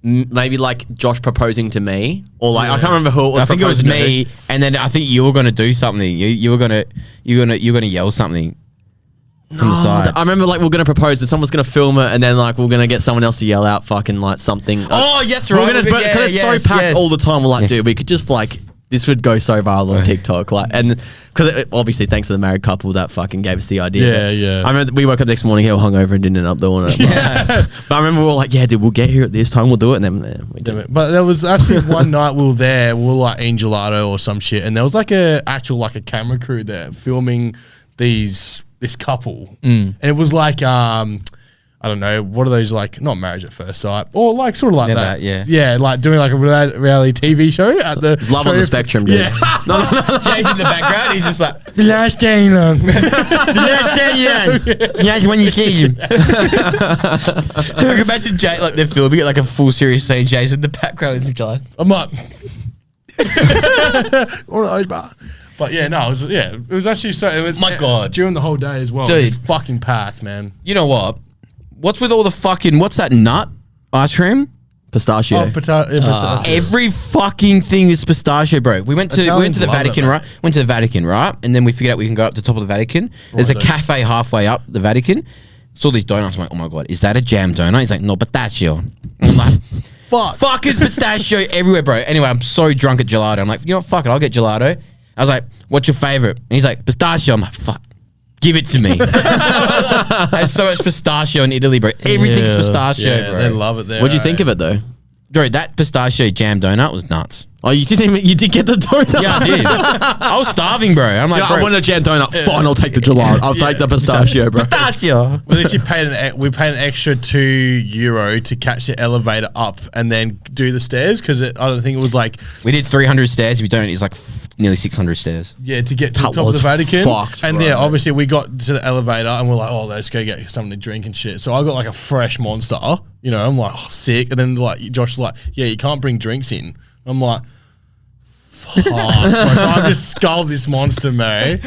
maybe like Josh proposing to me, or like I can't remember who it was. I think it was proposing to me, and then I think you were gonna do something. You were gonna yell something from the side. I remember like we are gonna propose and someone's gonna film it, and then like we're gonna get someone else to yell out fucking like something. Oh, yes, We're right. gonna, because it's so packed all the time. We're like, dude, we could just like. This would go so viral on TikTok, like, and because obviously thanks to the married couple that fucking gave us the idea. Yeah, yeah. I remember we woke up next morning, hell hungover, and didn't end up doing it. But I remember we were all like, yeah, dude, we'll get here at this time, we'll do it, and then we did it. But there was actually one night we were there, we were like eating gelato or some shit, and there was like a camera crew there filming this couple, and it was like I don't know, what are those, like, not Marriage at First Sight, or like sort of like that. Yeah, like doing like a reality TV show at the. It's love on the spectrum, dude. Yeah. Jay's in the background. He's just like, The last day long. yes, when you see him. I can imagine Jay, like they're filming it like a full series scene. Jay's in the background. He's like, I'm like, one of those, bro. But yeah, no, it was actually so. It was My God. during the whole day as well. Dude. It was fucking packed, man. you know what? What's with all the fucking, what's that nut ice cream? Pistachio. Every fucking thing is pistachio, bro. We went to the Italians love Vatican, it, right? Went to the Vatican, right? And then we figured out we can go up to the top of the Vatican. There's a cafe halfway up the Vatican. Saw these donuts. I'm like, oh my God, is that a jam donut? He's like, no, pistachio. I'm like, fuck, it's pistachio everywhere, bro. Anyway, I'm so drunk at gelato. I'm like, you know what, fuck it, I'll get gelato. I was like, what's your favorite? And he's like, pistachio. I'm like, fuck. Give it to me. There's so much pistachio in Italy, bro. Everything's pistachio, bro. They love it there. What'd you think of it though? Bro, that pistachio jam donut was nuts. Oh, you did get the donut? Yeah, I did. I was starving, bro. I'm like, Yeah, bro, I want a jam donut. Fine, I'll take the gelato. I'll take the pistachio, bro. pistachio. We literally paid an extra €2 to catch the elevator up and then do the stairs because I don't think it was like We did 300 stairs. If you don't, it's like nearly 600 stairs. to get to the That top of was the Vatican. fucked, And bro. yeah, obviously we got to the elevator and we're like, oh, let's go get something to drink and shit. So I got like a fresh Monster. You know, I'm like, oh, sick. And then like Josh's like, yeah, you can't bring drinks in. I'm like, fuck. Bro. So I just sculled this Monster, mate.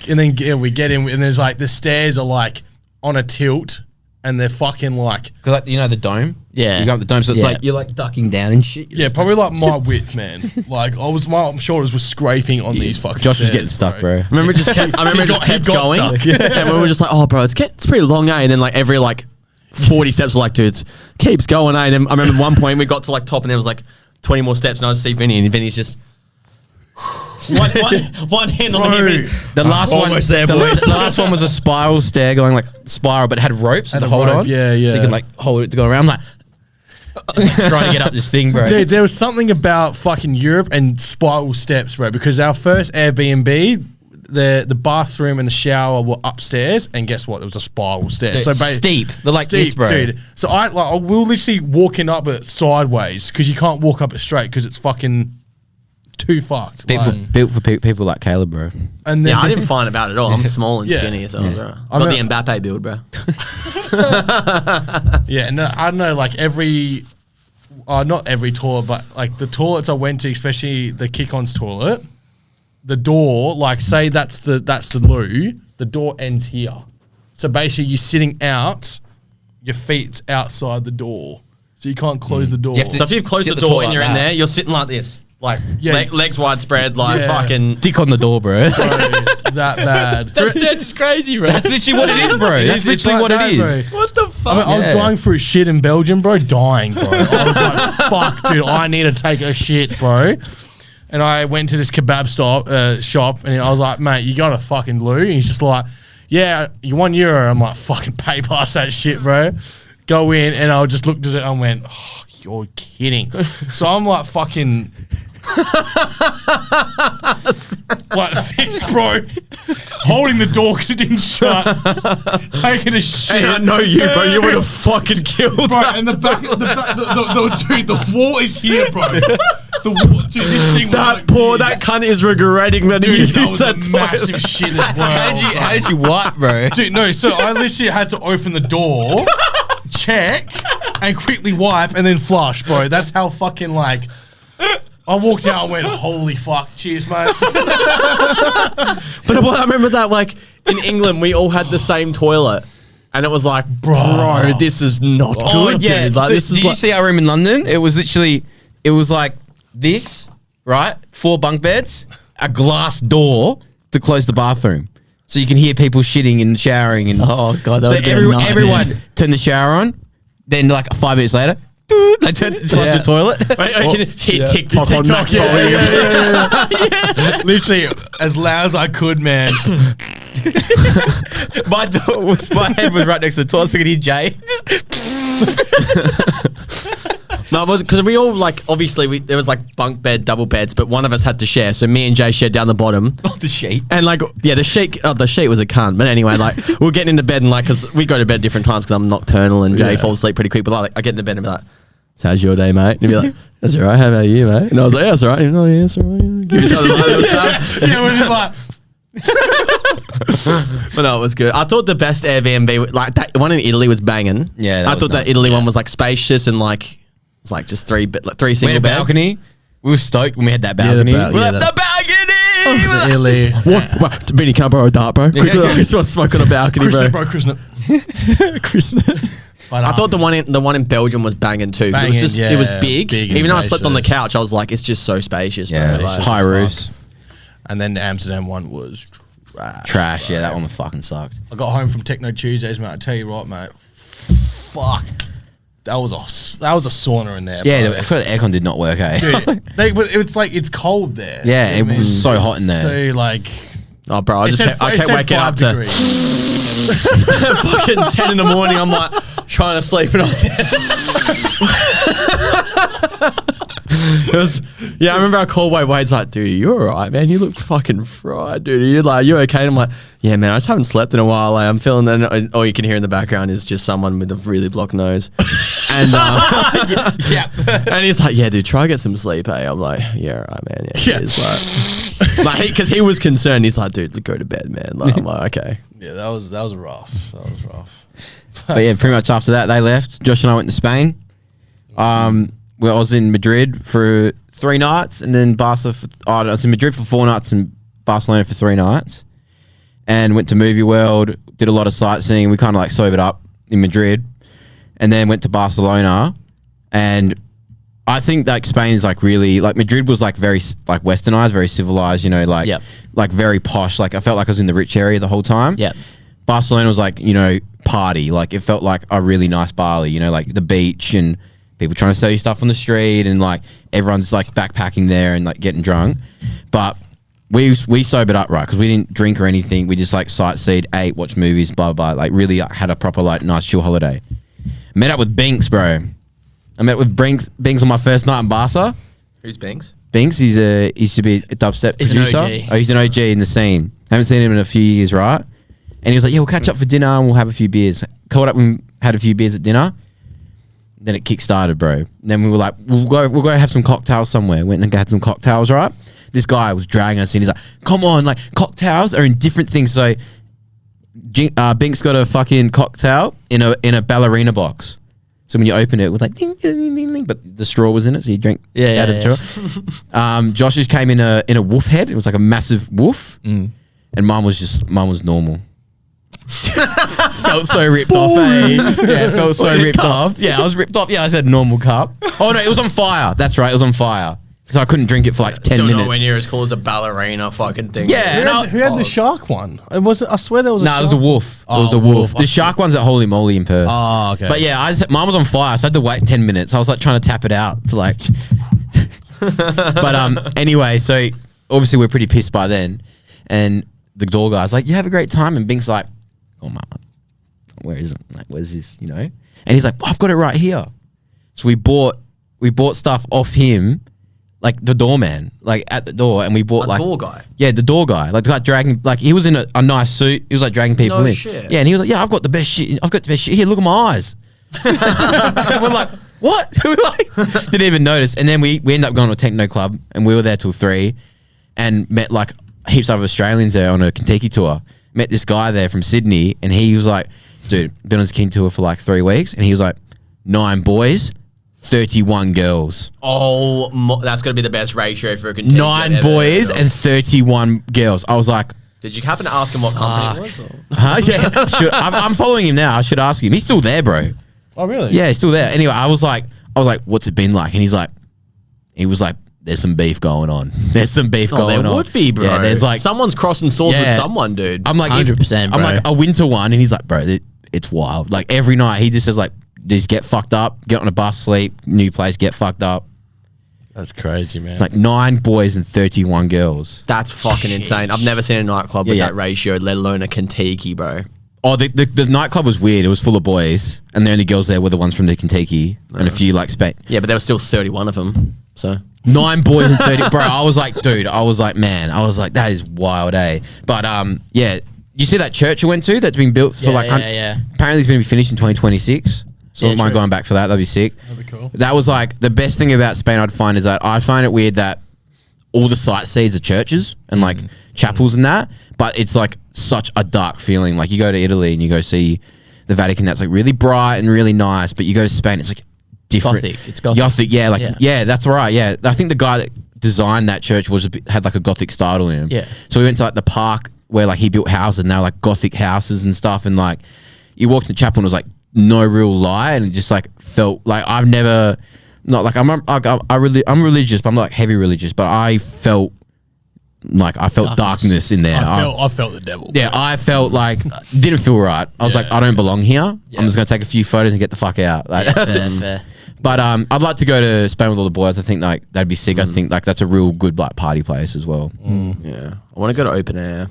And then we get in and there's like the stairs are like on a tilt and they're fucking like Cause like, you know the dome? Yeah. You go up the dome, so it's Yeah. like you're like ducking down and shit. yeah, probably like my width, man. Like my shoulders were scraping on these fucking Josh was stairs, getting stuck, bro. I remember it just kept He got going. stuck. And we were just like, oh, bro, it's pretty long, eh? And then like every like 40 steps we're like, dude, it keeps going, eh? And then I remember at one point we got to like top and there was like 20 more steps and I just see Vinny and Vinny's just one hand on the hip. The last one, almost there, the boys. last one was a spiral stair going like spiral, but it had ropes Had to a hold rope, on. yeah, So you yeah. could like hold it to go around. I'm like trying to get up this thing, bro. Dude, there was something about fucking Europe and spiral steps, bro, because our first Airbnb, the bathroom and the shower were upstairs, and guess what? There was a spiral stair. Dude, steep. They're like this, bro. Dude. So I will literally walking up it sideways because you can't walk up it straight because it's fucking too fucked. Built for people like Caleb, bro. And then Yeah, I didn't find it bad at all. I'm small and Yeah. skinny, so I got I the mean- Mbappe build, bro. Yeah, no, I don't know, like not every toilet, but like the toilets I went to, especially the kick-ons toilet, the door, like say that's the loo, the door ends here. So basically you're sitting out, your feet's outside the door. So you can't close the door. You have to- So if you've closed Sit the the door toilet and you're like in that. there, you're sitting like this. Like Yeah. legs widespread, like Yeah. fucking. Dick on the door, bro. Bro, that bad. That's crazy, bro. That's literally what it is, bro. That's literally what it is. What the fuck? I mean, I was Yeah. dying through shit in Belgium, bro. Dying, bro. I was like, fuck, dude, I need to take a shit, bro. And I went to this kebab shop, and I was like, mate, you got a fucking loo? And he's just like, yeah, you €1. I'm like, fucking pay past that shit, bro. Go in, and I just looked at it and went, oh, you're kidding. So I'm like fucking... like this, bro. Holding the door because it didn't shut. Taking a shit. Hey, I know you, bro. You would have fucking killed. Bro, and the dude, the wall is here, bro. The wall, dude, this thing That was like that cunt is regretting that he dude, used that was that a toilet. massive shit as well. How did you wipe, bro? Dude, no, so I literally had to open the door, check, and quickly wipe and then flush, bro. That's how fucking like... I walked out and went, holy fuck, cheers, mate. But I remember that, like, in England, we all had the same toilet. And it was like, bro, this is not good, dude. Like, So this is did you like, see our room in London? It was literally, it was like this, right? 4 bunk beds, a glass door to close the bathroom. So you can hear people shitting and showering. And Oh, God, that so would be a nightmare. everyone turned the shower on. Then like 5 minutes later, they flush the toilet. I can hit TikTok on TikTok, Max volume. Literally, as loud as I could, man. my head was right next to the toilet, so I could hear Jay. No, it was because we all like obviously there was like bunk bed, double beds, but one of us had to share. So me and Jay shared down the bottom. Oh, the sheet. And like, yeah, the sheet was a cunt. But anyway, like, we were getting into bed and like, because we go to bed at different times because I'm nocturnal and Jay falls asleep pretty quick. But like, I get into bed and be like, so how's your day, mate? And he'd be like, that's all right. How about you, mate? And I was like, yeah, that's all right. Oh, yeah, that's all right. Give each other a little tap. Yeah, we're just like... But no, it was good. I thought the best Airbnb, like that one in Italy, was banging. Yeah, that I was thought that nice. Italy one was like spacious and like it was like just three We single had a beds. balcony. We were stoked when we had that balcony. Yeah, We're yeah, like, that- the balcony! Italy. What? Benny, can I borrow a dart, bro? Quickly, I just want to smoke on a balcony, bro. Chrisnet. But, I thought the one in Belgium was banging too. Banging, it was just it was yeah, big. big and Even though I slept on the spacious. couch, I was like, it's just so spacious. Yeah, bro. Like, high roofs. And then the Amsterdam one was Trash, yeah, that one fucking sucked. I got home from Techno Tuesdays, mate. I tell you what, mate. Fuck. that was a sauna in there. Yeah, bro. I feel the aircon did not work. Dude, it's like it's cold there. Yeah, You know it what I was mean? so hot in there. So like, Oh, bro, I kept waking up to fucking 10 in the morning. I'm like trying to sleep, and I was. I remember I called Wade's like, dude, you all right, man? You look fucking fried, dude. You okay? And I'm like, yeah, man, I just haven't slept in a while. Like, I'm feeling, and all you can hear in the background is just someone with a really blocked nose. And and he's like, yeah, dude, try to get some sleep, eh? I'm like, yeah, all right, man. Yeah. He's like, because he was concerned. He's like, dude, go to bed, man. Like, I'm like, okay. yeah, that was rough. That was rough. But yeah, pretty much after that, they left. Josh and I went to Spain. Where I was in Madrid for 3 nights, and then I was in Madrid for 4 nights and Barcelona for 3 nights, and went to Movie World, did a lot of sightseeing. We kind of like sobered up in Madrid, and then went to Barcelona. And I think like Spain is like really, like Madrid was like very like westernized, very civilized, you know, like Yep. like very posh. Like I felt like I was in the rich area the whole time. Yeah. Barcelona was like, you know, party. Like it felt like a really nice Bali, you know, like the beach and people trying to sell you stuff on the street, and like everyone's like backpacking there and like getting drunk. But we sobered up, right? Because we didn't drink or anything. We just like sightseed, ate, watched movies, blah, blah, blah. Like really had a proper like nice chill holiday. Met up with Binks, bro. I met with Binks on my first night in Barca. Who's Binks? Binks, he used to be a dubstep He's an producer. OG. Oh, he's an OG in the scene. Haven't seen him in a few years, right? And he was like, yeah, we'll catch up for dinner and we'll have a few beers. Called up and had a few beers at dinner. Then it kick-started, bro. And then we were like, we'll go have some cocktails somewhere. Went and had some cocktails, right? This guy was dragging us in. He's like, come on, like cocktails are in different things. So Binks got a fucking cocktail in a ballerina box. So when you open it, it was like ding, ding, ding, ding, but the straw was in it, so you drank out of the straw. Josh's came in a wolf head. It was like a massive wolf, and mine was normal. Felt so ripped off, eh? Yeah, felt so ripped off. Yeah, I was ripped off. Yeah, I said normal cup. Oh no, it was on fire. That's right, it was on fire. So I couldn't drink it for like 10 minutes. Nowhere near as cool as a ballerina fucking thing. Yeah, Who had the shark one? I swear there was. No, it was a wolf. It was a wolf. The shark one's at Holy Moly in Perth. Oh, okay. But yeah, mine was on fire, so I had to wait 10 minutes. I was like trying to tap it out to like. But anyway, so obviously we're pretty pissed by then, and the door guy's like, "You have a great time," and Bink's like, "Oh my, where is it? Like, where's this? You know?" And he's like, "I've got it right here." So we bought stuff off him, like the doorman, like at the door, and we bought like door guy. Yeah, the door guy, like the guy dragging, like he was in a nice suit. He was like dragging people No in. shit. Yeah, and he was like, "Yeah, I've got the best shit. I've got the best shit here. Look at my eyes." And we're like, "What?" We like didn't even notice. And then we ended up going to a techno club, and we were there till 3, and met like heaps of Australians there on a Kentucky tour. Met this guy there from Sydney, and he was like, "Dude, been on this King tour for like 3 weeks," and he was like, 9 boys, 31 girls. Oh, that's gonna be the best ratio for a contender. 9 boys and 31 girls. I was like, did you happen to ask him what company it was? Or? huh? Yeah, I'm following him now. I should ask him. He's still there, bro. Oh really? Yeah, he's still there. Anyway, I was like, what's it been like? And he was like, there's some beef going on. There's some beef going on. There would be, bro. Yeah, there's like someone's crossing swords Yeah. with someone, dude. I'm like 100%, I'm bro. like a winter one, and he's like, bro, it's wild. Like every night, he just says like, just get fucked up, get on a bus, sleep, new place, get fucked up. That's crazy, man. It's like 9 boys and 31 girls. That's fucking insane. I've never seen a nightclub with that ratio, let alone a Kentucky, bro. Oh, the nightclub was weird. It was full of boys, and the only girls there were the ones from the Kentucky, and a few like Yeah, but there were still 31 of them. So 9 boys and 30. Bro, I was like, dude, man, that is wild, eh? But yeah, you see that church I went to that's been built for apparently it's going to be finished in 2026. So I don't mind going back for that. That'd be sick. That'd be cool. That was like the best thing about Spain. I'd find is that I find it weird that all the sightseers are churches and like chapels and that, but it's like such a dark feeling. Like you go to Italy and you go see the Vatican, that's like really bright and really nice, but you go to Spain, it's like different. Gothic. It's Gothic. Yeah, like yeah, that's right. Yeah, I think the guy that designed that church had like a Gothic style to him. Yeah. So we went to like the park where like he built houses, and they were like Gothic houses and stuff, and like you walked in the chapel and it was like no real light, and it just like felt like I've never, not like I'm religious, but I'm not like heavy religious, but I felt like I felt darkness in there. I felt the devil. Yeah, I felt like didn't feel right. I was like, I don't belong here. I'm just gonna take a few photos and get the fuck out. Like, fair. But I'd like to go to Spain with all the boys. I think like that'd be sick. I think like that's a real good like party place as well. Yeah, I want to go to open air.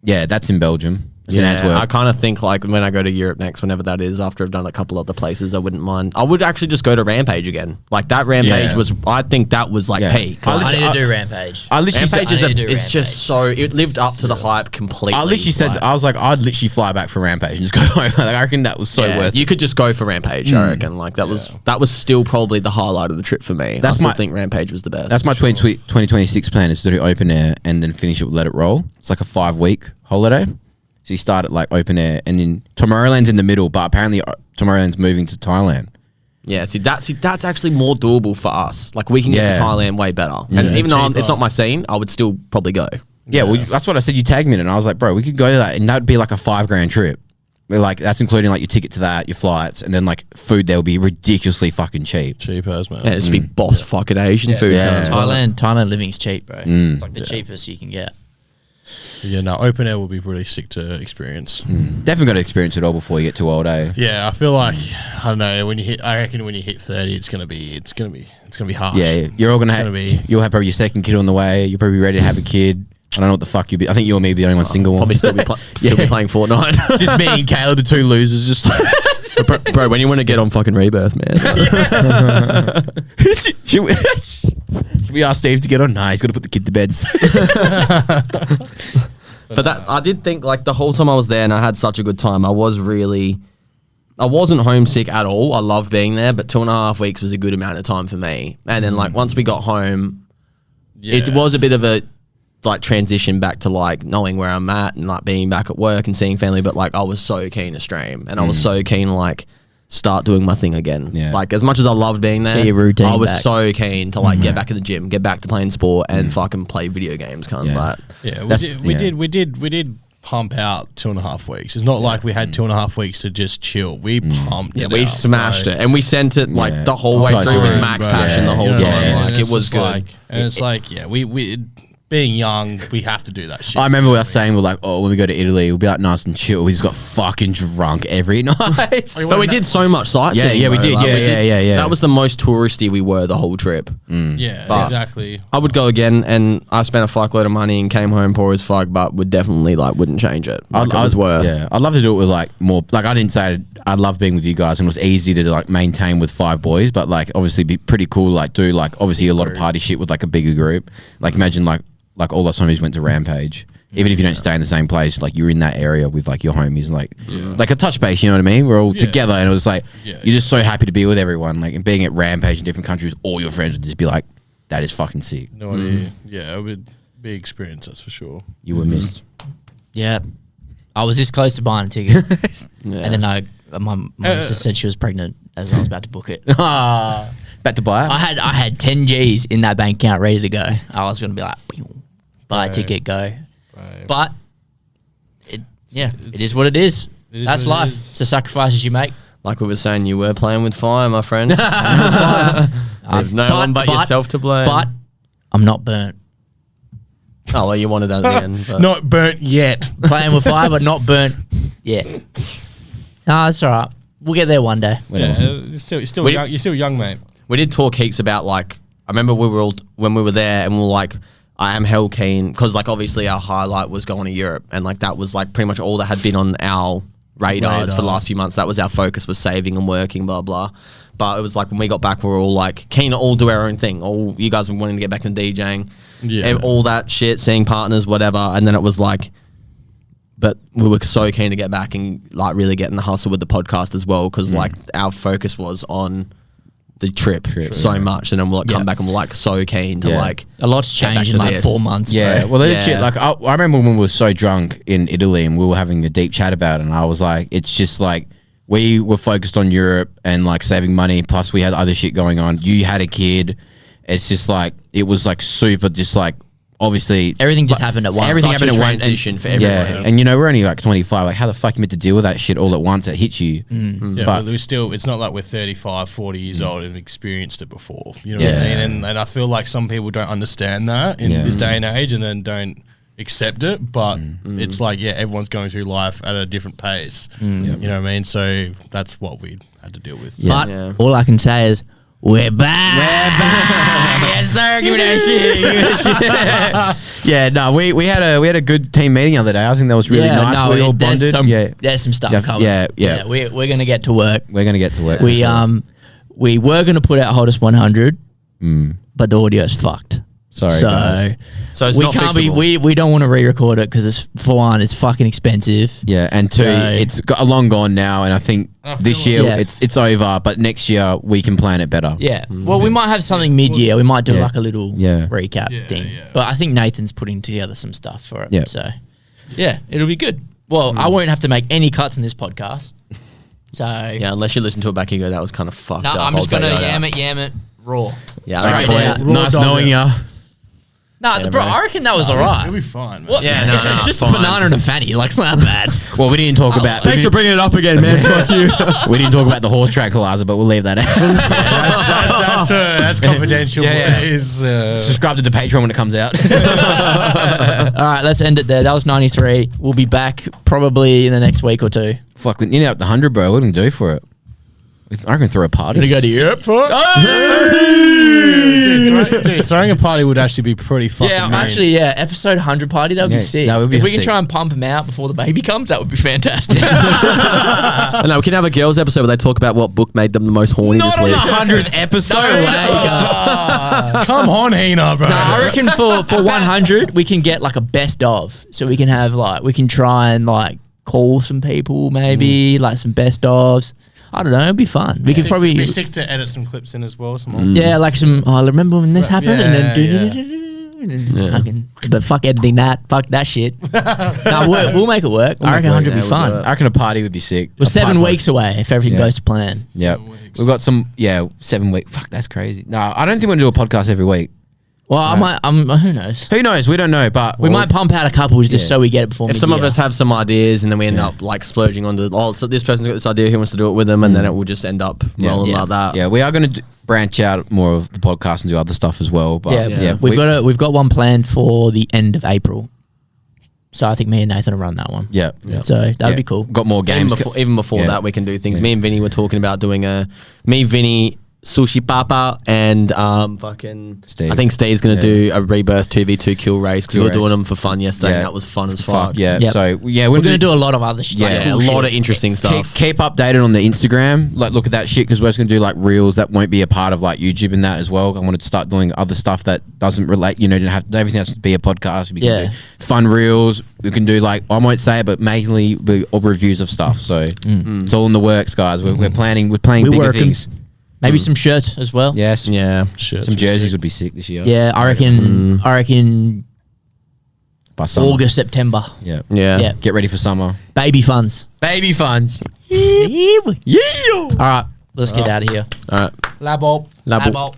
Yeah, that's in Belgium. It's in Yeah, Antwerp. I kind of think like when I go to Europe next, whenever that is, after I've done a couple other places, I wouldn't mind. I would actually just go to Rampage again. Like that Rampage was, I think that was like peak. I Like, I need to do Rampage. I literally said, Rampage is I need to do it's just so it lived up to the hype completely. I literally said, I was like, I'd literally fly back from Rampage and just go home. Like, I reckon that was so worth it. You could just go for Rampage. I reckon like that was still probably the highlight of the trip for me. That's I still my- think Rampage was the best. That's my 2026 plan is to do open air and then finish it with Let It Roll. It's like a 5-week holiday. So you start at like open air and then Tomorrowland's in the middle, but apparently Tomorrowland's moving to Thailand. Yeah, see that's actually more doable for us. Like we can get Yeah. to Thailand way better. And even though it's not my scene, I would still probably go. Yeah, well, that's what I said. You tagged me in, and I was like, bro, we could go to that, and that'd be like a $5,000 trip. Like that's including like your ticket to that, your flights, and then like food. There will be ridiculously fucking cheap. Cheap as man. Yeah, it'd just be boss fucking Asian food. Yeah. Thailand living's cheap, bro. It's like the cheapest you can get. Yeah, no, open air will be really sick to experience. Definitely got to experience it all before you get too old, eh? Yeah, I feel like I don't know I reckon when you hit 30, it's gonna be harsh. Yeah, you're all gonna have. gonna be- You'll have probably your second kid on the way. You're probably ready to have a kid. I don't know what the fuck you'll be. I think you or me be the only one single one. Probably still be playing Fortnite. It's just me and Caleb, the two losers. Just bro, when you want to get on fucking Rebirth, man. should we ask Steve to get on? Nah, he's got to put the kid to bed. But that I did think like the whole time I was there and I had such a good time. I wasn't homesick at all. I loved being there, but 2.5 weeks was a good amount of time for me. And then like once we got home, it was a bit of a like transition back to like knowing where I'm at and like being back at work and seeing family. But like I was so keen to stream and I was so keen to like start doing my thing again. Yeah. Like as much as I loved being there, Get your routine I was back. so keen to like get back in the gym, get back to playing sport and fucking play video games. Kind of like. Yeah, That's- we did pump out 2.5 weeks. It's not like we had 2.5 weeks to just chill. We pumped Yeah, it we out, smashed bro. it, and we sent it like Yeah. the whole way Totally, through with bro. max passion the whole You know time. what I mean? Like And it was just good. like- and it's like, yeah, we being young, we have to do that shit. I remember we were saying, we're like, oh, when we go to Italy, we'll be like nice and chill. We just got fucking drunk every night. But we did so much sightseeing. Yeah, we bro. did. Like, Yeah. That was the most touristy we were the whole trip. Yeah, But- exactly. I would go again, and I spent a fuckload of money and came home poor as fuck, but would definitely like wouldn't change it. Like, it was worth. Yeah, I'd love to do it with like more. Like I didn't say I love being with you guys, and it was easy to like maintain with 5 boys. But like obviously, be pretty cool. Like do like obviously a lot of party shit with like a bigger group. Like imagine like all our homies went to Rampage. Even if you don't stay in the same place, like you're in that area with like your homies, like a touch base. You know what I mean? We're all together, and it was like you're just so happy to be with everyone. Like and being at Rampage in different countries, all your friends would just be like, "That is fucking sick." No idea. Yeah, it would be experience, that's for sure. You were missed. Yeah. I was this close to buying a ticket. And then my sister said she was pregnant as I was about to book it. Back to buy. I had 10 G's in that bank account ready to go. I was going to be like, buy a ticket, go. Right. But it is what it is. is That's what it life. is. It's the sacrifices you make. Like we were saying, you were playing with fire, my friend. There's no one but yourself to blame. But I'm not burnt. Oh, well, you wanted that at the end. But. Not burnt yet. Playing with fire, but not burnt yet. No, it's all right. We'll get there one day. Yeah, you're still We- young. You're still young, mate. We did talk heaps about like I remember we were all when we were there and we were like I am hell keen because like obviously our highlight was going to Europe and like that was like pretty much all that had been on our radars for the last few months. That was our focus, was saving and working, blah blah. But it was like when we got back, we were all like keen to all do our own thing. All you guys were wanting to get back into DJing, and all that shit, seeing partners, whatever. And then it was like. But we were so keen to get back and like really get in the hustle with the podcast as well because like our focus was on the trip so much, and then we'll like, come back and we're like so keen to like A lot's get back changed to in like this. 4 months. Yeah, bro. well, legit. Like I remember when we were so drunk in Italy and we were having a deep chat about it, and I was like, it's just like we were focused on Europe and like saving money. Plus, we had other shit going on. You had a kid. It's just like it was like super, just like obviously Everything just happened at once. Everything Such happened a at once. transition for Yeah, everyone. and we're only like 25. Like, how the fuck you meant to deal with that shit all at once? It hits you. Yeah, But- but we still, it's not like we're 35, 40 years old and experienced it before. You know what Yeah. I mean? And I feel like some people don't understand that in Yeah. this day and age and then don't accept it. But it's like, everyone's going through life at a different pace. You know what I mean? So that's what we had to deal with. So. But Yeah. all I can say is we're back. Yes, sir. Give me that shit. Give me that shit. Yeah, no, we had a good team meeting the other day. I think that was really nice. no, we all there's bonded. some, there's some stuff Yeah, coming. yeah. We're gonna get to work. We're gonna get to work. We for sure. we were gonna put out Hottest 100, but the audio's fucked. Sorry, so guys. So it's we not can't fixable. we don't want to re-record it because it's, for one, it's fucking expensive. Yeah, and two, So- it's got long gone now, and I think this year Yeah. it's over. But next year we can plan it better. Yeah. Well, we might have something mid-year. We might do Yeah. like a little Yeah. recap thing. But I think Nathan's putting together some stuff for it. Yeah. So, yeah, it'll be good. Well, I won't have to make any cuts in this podcast. So, Yeah, unless you listen to it back and go, that was kind of fucked no, up. I'm I'll just tell going you to that. yam it raw. Yeah, Straight alright, out. boys. Nice knowing ya. No, bro, I reckon that was all right. It'll be fine, man. What? Yeah, no, it's no, just it's a fine. banana and a fanny. Like, it's not bad. Well, we didn't talk about. Thanks for bringing it up again, man. Fuck you. We didn't talk about the horse track Laza, but we'll leave that out. That's confidential. Yeah, yeah. Is, Subscribe to the Patreon when it comes out. All right, let's end it there. That was 93. We'll be back probably in the next week or two. Fuck, we need out the 100, bro. What are we gonna do for it? I can throw a party. Europe for dude, throwing a party would actually be pretty fucking Yeah, mean. actually, yeah. Episode 100 party, that would Yeah, be sick. that would be if we can sick. try and pump him out before the baby comes, that would be fantastic. No, we can have a girls episode where they talk about what book made them the most horny Not this on week. the 100th episode. Come on, Hina, bro. No, I reckon for 100 we can get like a best of, so we can have like we can try and like call some people maybe like some best ofs. I don't know, it'd be fun. We could probably be sick to edit some clips in as well. Some yeah, like some. Oh, I remember when this happened, and then yeah. but fuck editing that. Fuck that shit. No, we'll make it work. I reckon 100 would be we'll fun. do it. I reckon a party would be sick. We're A 7 pipe weeks away if everything Yeah. goes to plan. Yep. 7 weeks. We've got some, 7 weeks. Fuck, that's crazy. No, I don't think we're going to do a podcast every week. Well, I might. Who knows? Who knows? We don't know, but We might pump out a couple just Yeah. so we get it before. If some of mid-year. us have some ideas and then we end up like splurging on so this person's got this idea, who wants to do it with them, and then it will just end up rolling like that. Yeah, we are going to branch out more of the podcast and do other stuff as well. But yeah, we've got one planned for the end of April. So I think me and Nathan will run that one. Yeah. So that'd be cool. Got more games. Even before Yeah. that, we can do things. Yeah. Me and Vinny were talking about doing me, Vinny, Sushi Papa, and fucking Steve. I think Steve's gonna do a rebirth 2v2 kill race because we were Kill doing race. them for fun yesterday. Yeah. And that was fun as Fuck, fuck. yeah. Yep. So, yeah, We're gonna do a lot of other shit. Yeah, a lot of interesting stuff. Keep updated on the Instagram. Like, look at that shit because we're just gonna do like reels that won't be a part of like YouTube and that as well. I wanted to start doing other stuff that doesn't relate. Don't have everything has to be a podcast. We can Yeah. do fun reels. We can do like I won't say it, but mainly reviews of stuff. So it's all in the works, guys. We're planning. We're playing bigger working. things. Maybe some shirts as well. Yes. Yeah. Some jerseys would be sick this year. Yeah, I reckon By summer. August, September. Yeah. Yeah. Yeah. Get ready for summer. Baby funds. Baby funds. All right, let's get out of here. All right. Labo. Labo. Labo.